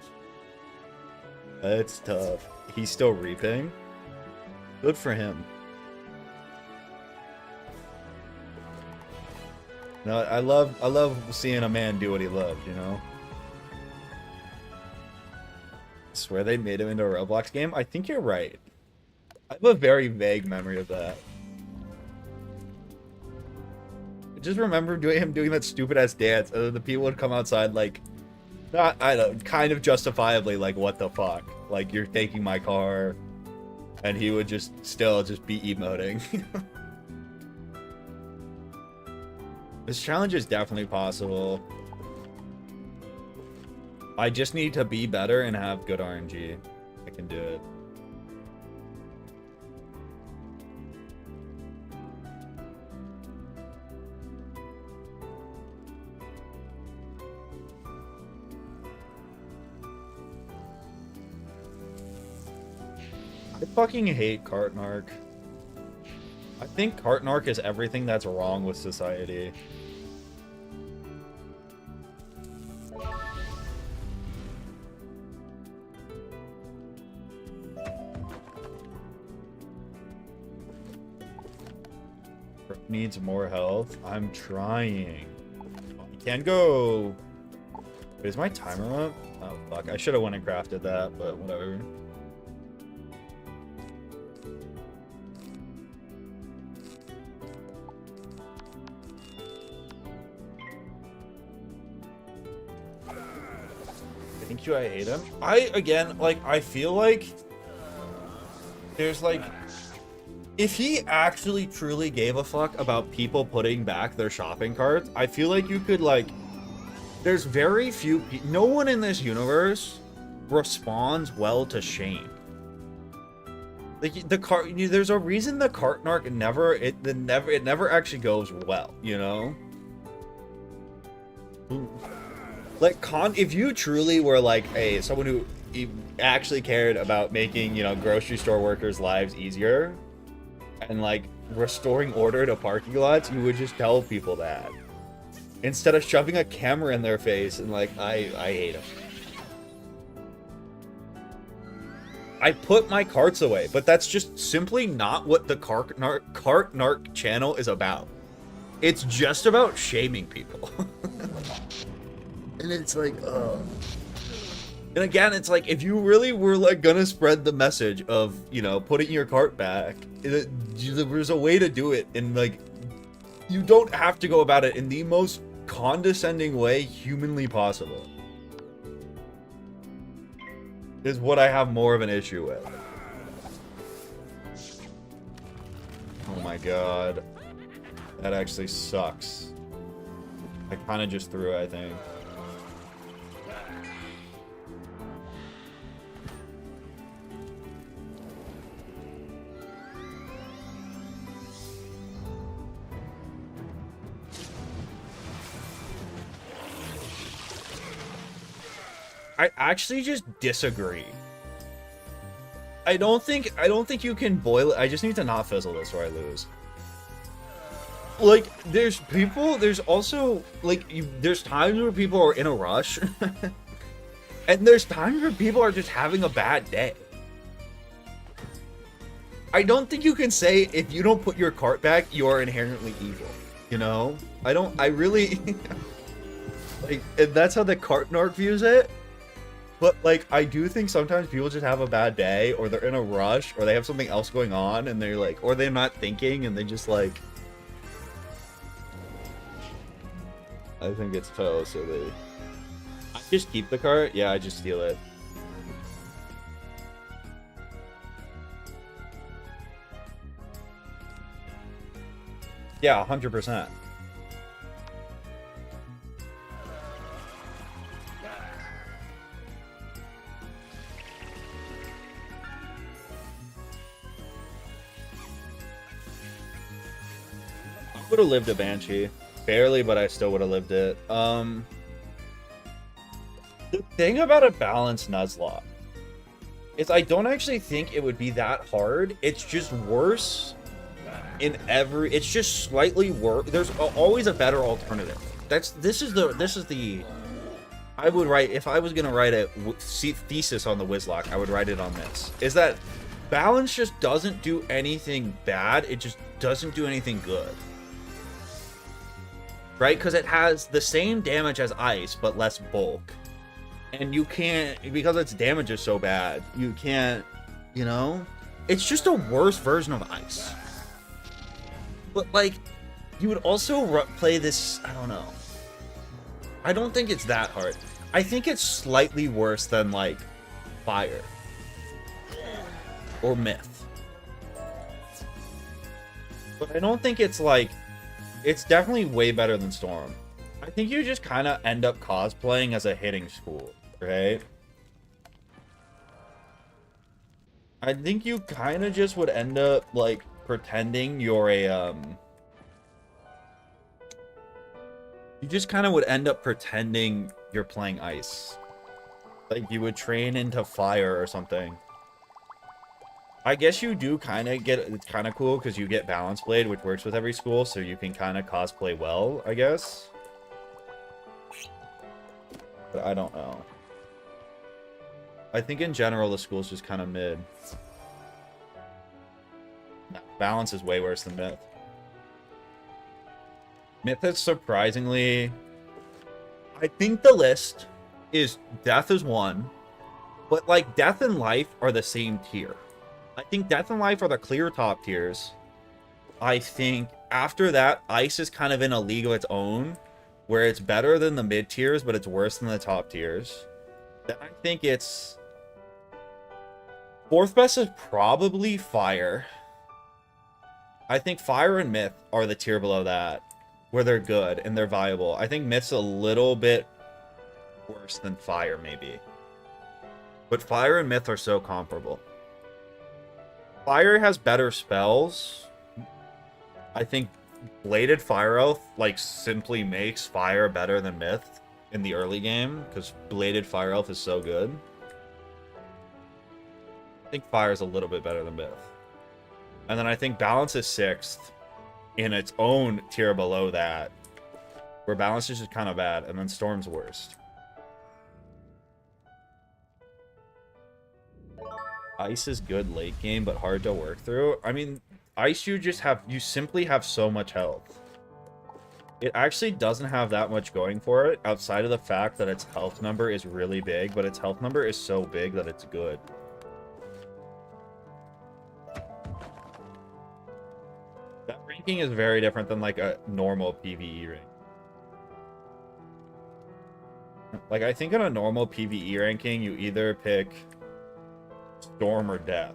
That's tough. He's still reaping. Good for him. No, I love seeing a man do what he loves, you know? I swear they made him into a Roblox game? I think you're right. I have a very vague memory of that. I just remember him doing that stupid ass dance, and then the people would come outside like, not, I don't know, kind of justifiably like, what the fuck? Like, you're taking my car, and he would just still just be emoting. This challenge is definitely possible. I just need to be better and have good RNG. I can do it. I fucking hate Cartnark. I think Cartnark is everything that's wrong with society. Needs more health. I'm trying. You can go. Wait, is my timer up? Oh fuck! I should have went and crafted that, but whatever. Thank you. I hate him. I feel like there's like. If he actually truly gave a fuck about people putting back their shopping carts, I feel like you could like, there's very few no one in this universe responds well to shame. Like there's a reason the Cartnark never actually goes well, you know? Like if you truly were like someone who actually cared about making, you know, grocery store workers' lives easier, and like restoring order to parking lots, you would just tell people that instead of shoving a camera in their face and like I hate them. I put my carts away, but that's just simply not what the Cartnark channel is about. It's just about shaming people. And it's like, and again, it's like, if you really were like gonna spread the message of, you know, putting your cart back, there's a way to do it, and like, you don't have to go about it in the most condescending way humanly possible. Is what I have more of an issue with. Oh my god. That actually sucks. I kind of just threw it, I think. I actually just disagree. I don't think you can boil it. I just need to not fizzle this or I lose. Like, there's also, like, there's times where people are in a rush. And there's times where people are just having a bad day. I don't think you can say if you don't put your cart back, you are inherently evil. You know? I really... like, if that's how the Cartnark views it, But, like, I do think sometimes people just have a bad day, or they're in a rush, or they have something else going on, and they're like, or they're not thinking, and they just, like... I think it's toe, so they... I just keep the cart? Yeah, I just steal it. Yeah, 100%. Would have lived a Banshee. Barely, but I still would have lived it. The thing about a balanced Nuzlocke is I don't actually think it would be that hard. It's just worse in every... It's just slightly worse. There's always a better alternative. This is the... I would write... If I was going to write a thesis on the Wizlock, I would write it on this. Is that balance just doesn't do anything bad. It just doesn't do anything good. Right? Because it has the same damage as ice, but less bulk. And you can't, because its damage is so bad, you can't, you know? It's just a worse version of ice. But, like, you would also play this, I don't know. I don't think it's that hard. I think it's slightly worse than, like, fire. Or myth. But I don't think it's, like... It's definitely way better than Storm. I think you just kind of end up cosplaying as a hitting school, right? I think you kind of just would end up, like, pretending you're a, You just kind of would end up pretending you're playing ice. Like, you would train into fire or something. I guess you do kind of get... It's kind of cool because you get Balance Blade, which works with every school, so you can kind of cosplay well, I guess. But I don't know. I think in general, the school's just kind of mid. No, Balance is way worse than Myth. Myth is surprisingly... I think the list is Death is 1, but, like, Death and Life are the same tier. I think Death and Life are the clear top tiers. I think after that, Ice is kind of in a league of its own, where it's better than the mid tiers, but it's worse than the top tiers. Then I think it's... Fourth best is probably Fire. I think Fire and Myth are the tier below that, where they're good and they're viable. I think Myth's a little bit worse than Fire, maybe. But Fire and Myth are so comparable. Fire has better spells. I think Bladed Fire Elf, like, simply makes Fire better than Myth in the early game, because Bladed Fire Elf is so good. I think Fire is a little bit better than Myth. And then I think Balance is 6th in its own tier below that, where Balance is just kind of bad, and then Storm's worst. Ice is good late game, but hard to work through. I mean, Ice, you simply have so much health. It actually doesn't have that much going for it, outside of the fact that its health number is really big, but its health number is so big that it's good. That ranking is very different than, like, a normal PvE rank. Like, I think in a normal PvE ranking, you either pick Storm or Death.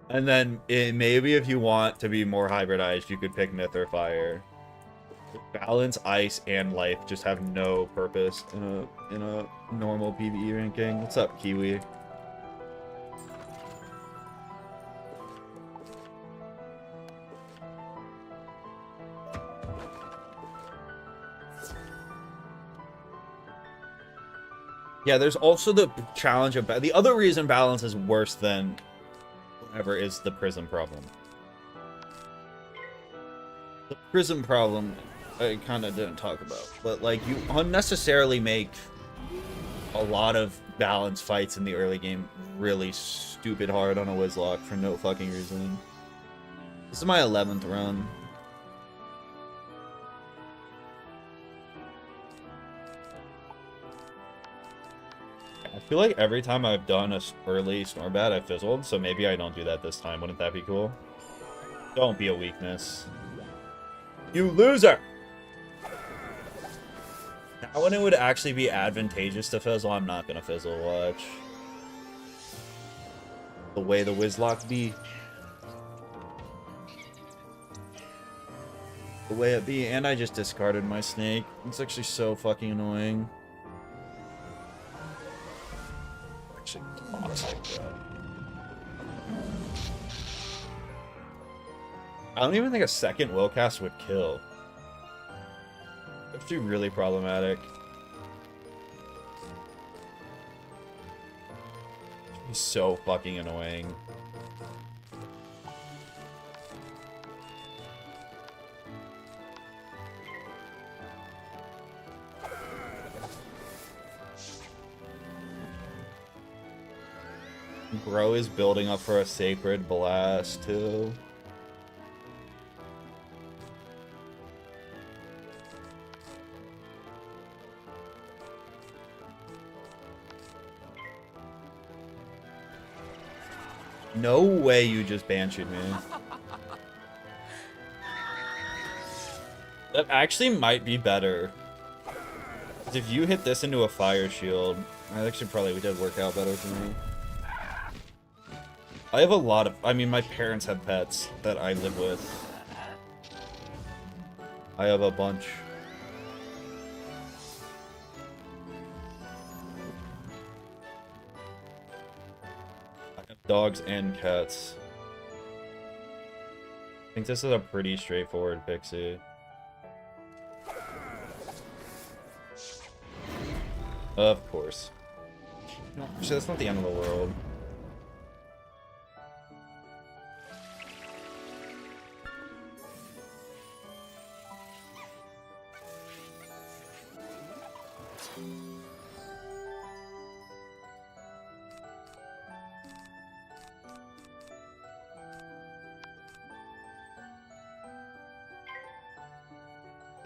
And then maybe if you want to be more hybridized, you could pick Myth or Fire. Balance, Ice, and Life just have no purpose in a normal PvE ranking. What's up, Kiwi? Yeah, there's also the challenge of... The other reason Balance is worse than whatever is the Prism problem. The Prism problem, I kind of didn't talk about. But, like, you unnecessarily make a lot of Balance fights in the early game really stupid hard on a Wizlock for no fucking reason. This is my 11th run. I feel like every time I've done a early Snorbat, I fizzled, so maybe I don't do that this time. Wouldn't that be cool? Don't be a weakness. You loser! Now when it would actually be advantageous to fizzle, I'm not gonna fizzle, watch. The way the Wizlock be. The way it be, and I just discarded my snake. It's actually so fucking annoying. Actually toxic, bro. I don't even think a second Willcast would kill. It's actually really problematic. He's so fucking annoying. Bro is building up for a Sacred Blast, too. No way you just bansheed me. That actually might be better. If you hit this into a fire shield, that actually probably did work out better for me. I have a lot of... I mean, my parents have pets that I live with. I have a bunch. I have dogs and cats. I think this is a pretty straightforward pixie. Of course. No, actually, that's not the end of the world.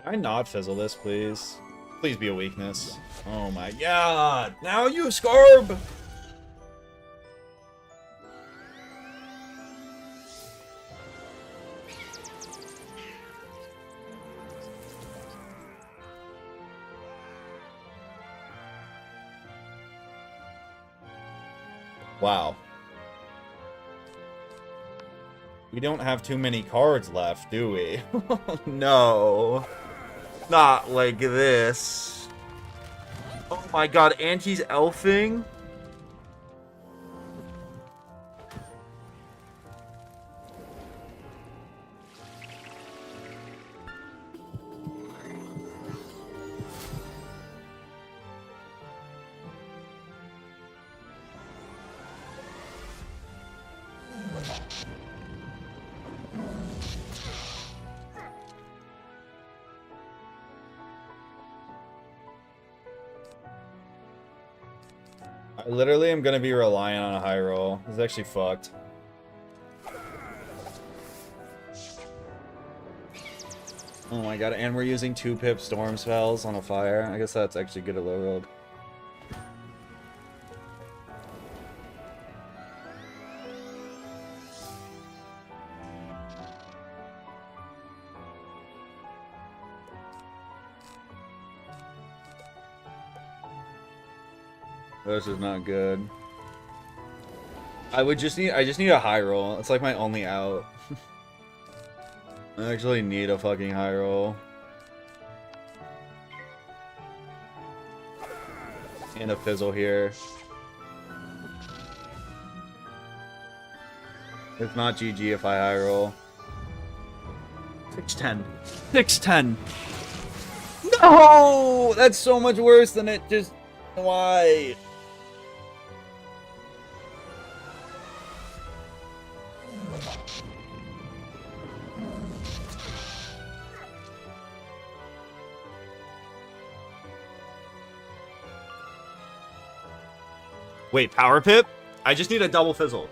Can I not fizzle this, please? Please be a weakness. Oh my god! Now you Scarb! Wow. We don't have too many cards left, do we? No. Not like this. Oh my god, Auntie's elfing? I literally am gonna be relying on a high roll. This is actually fucked. Oh my god, and we're using 2-pip storm spells on a fire. I guess that's actually good at low rolled. This is not good. I just need a high roll. It's like my only out. I actually need a fucking high roll. And a fizzle here. It's not GG if I high roll. 610. 610. No! That's so much worse than it just... Why? Wait, power pip? I just need a double fizzle.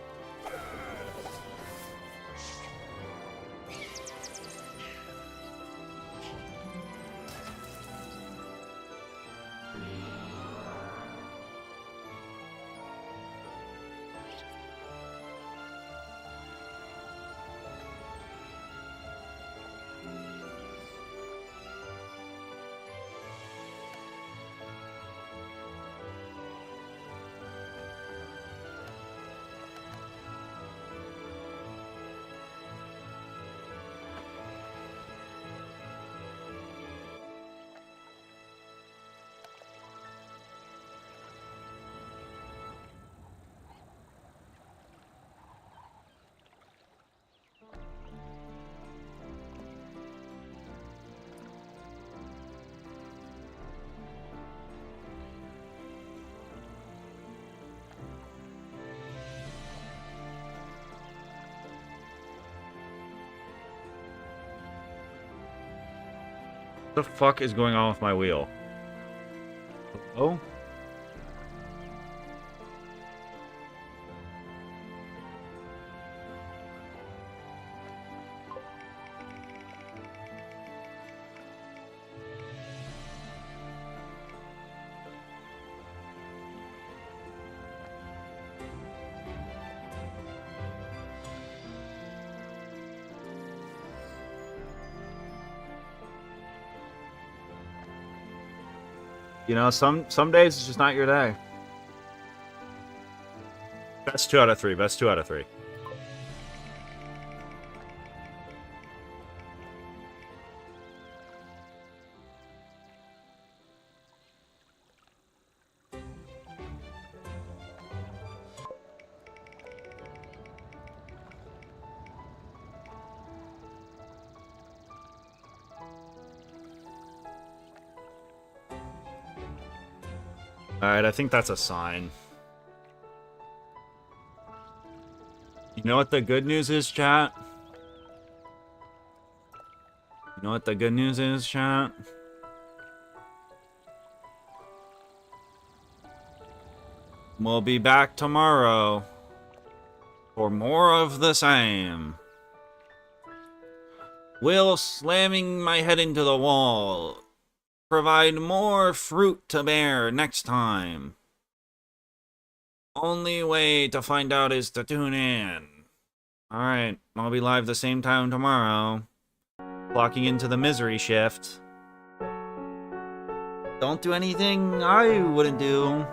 What the fuck is going on with my wheel? Oh? You know, some days it's just not your day. Best 2 out of 3. Best 2 out of 3. Alright, I think that's a sign. You know what the good news is, chat? You know what the good news is, chat? We'll be back tomorrow for more of the same. Will slamming my head into the wall provide more fruit to bear next time? Only way to find out is to tune in. Alright, I'll be live the same time tomorrow. Clocking into the misery shift. Don't do anything I wouldn't do.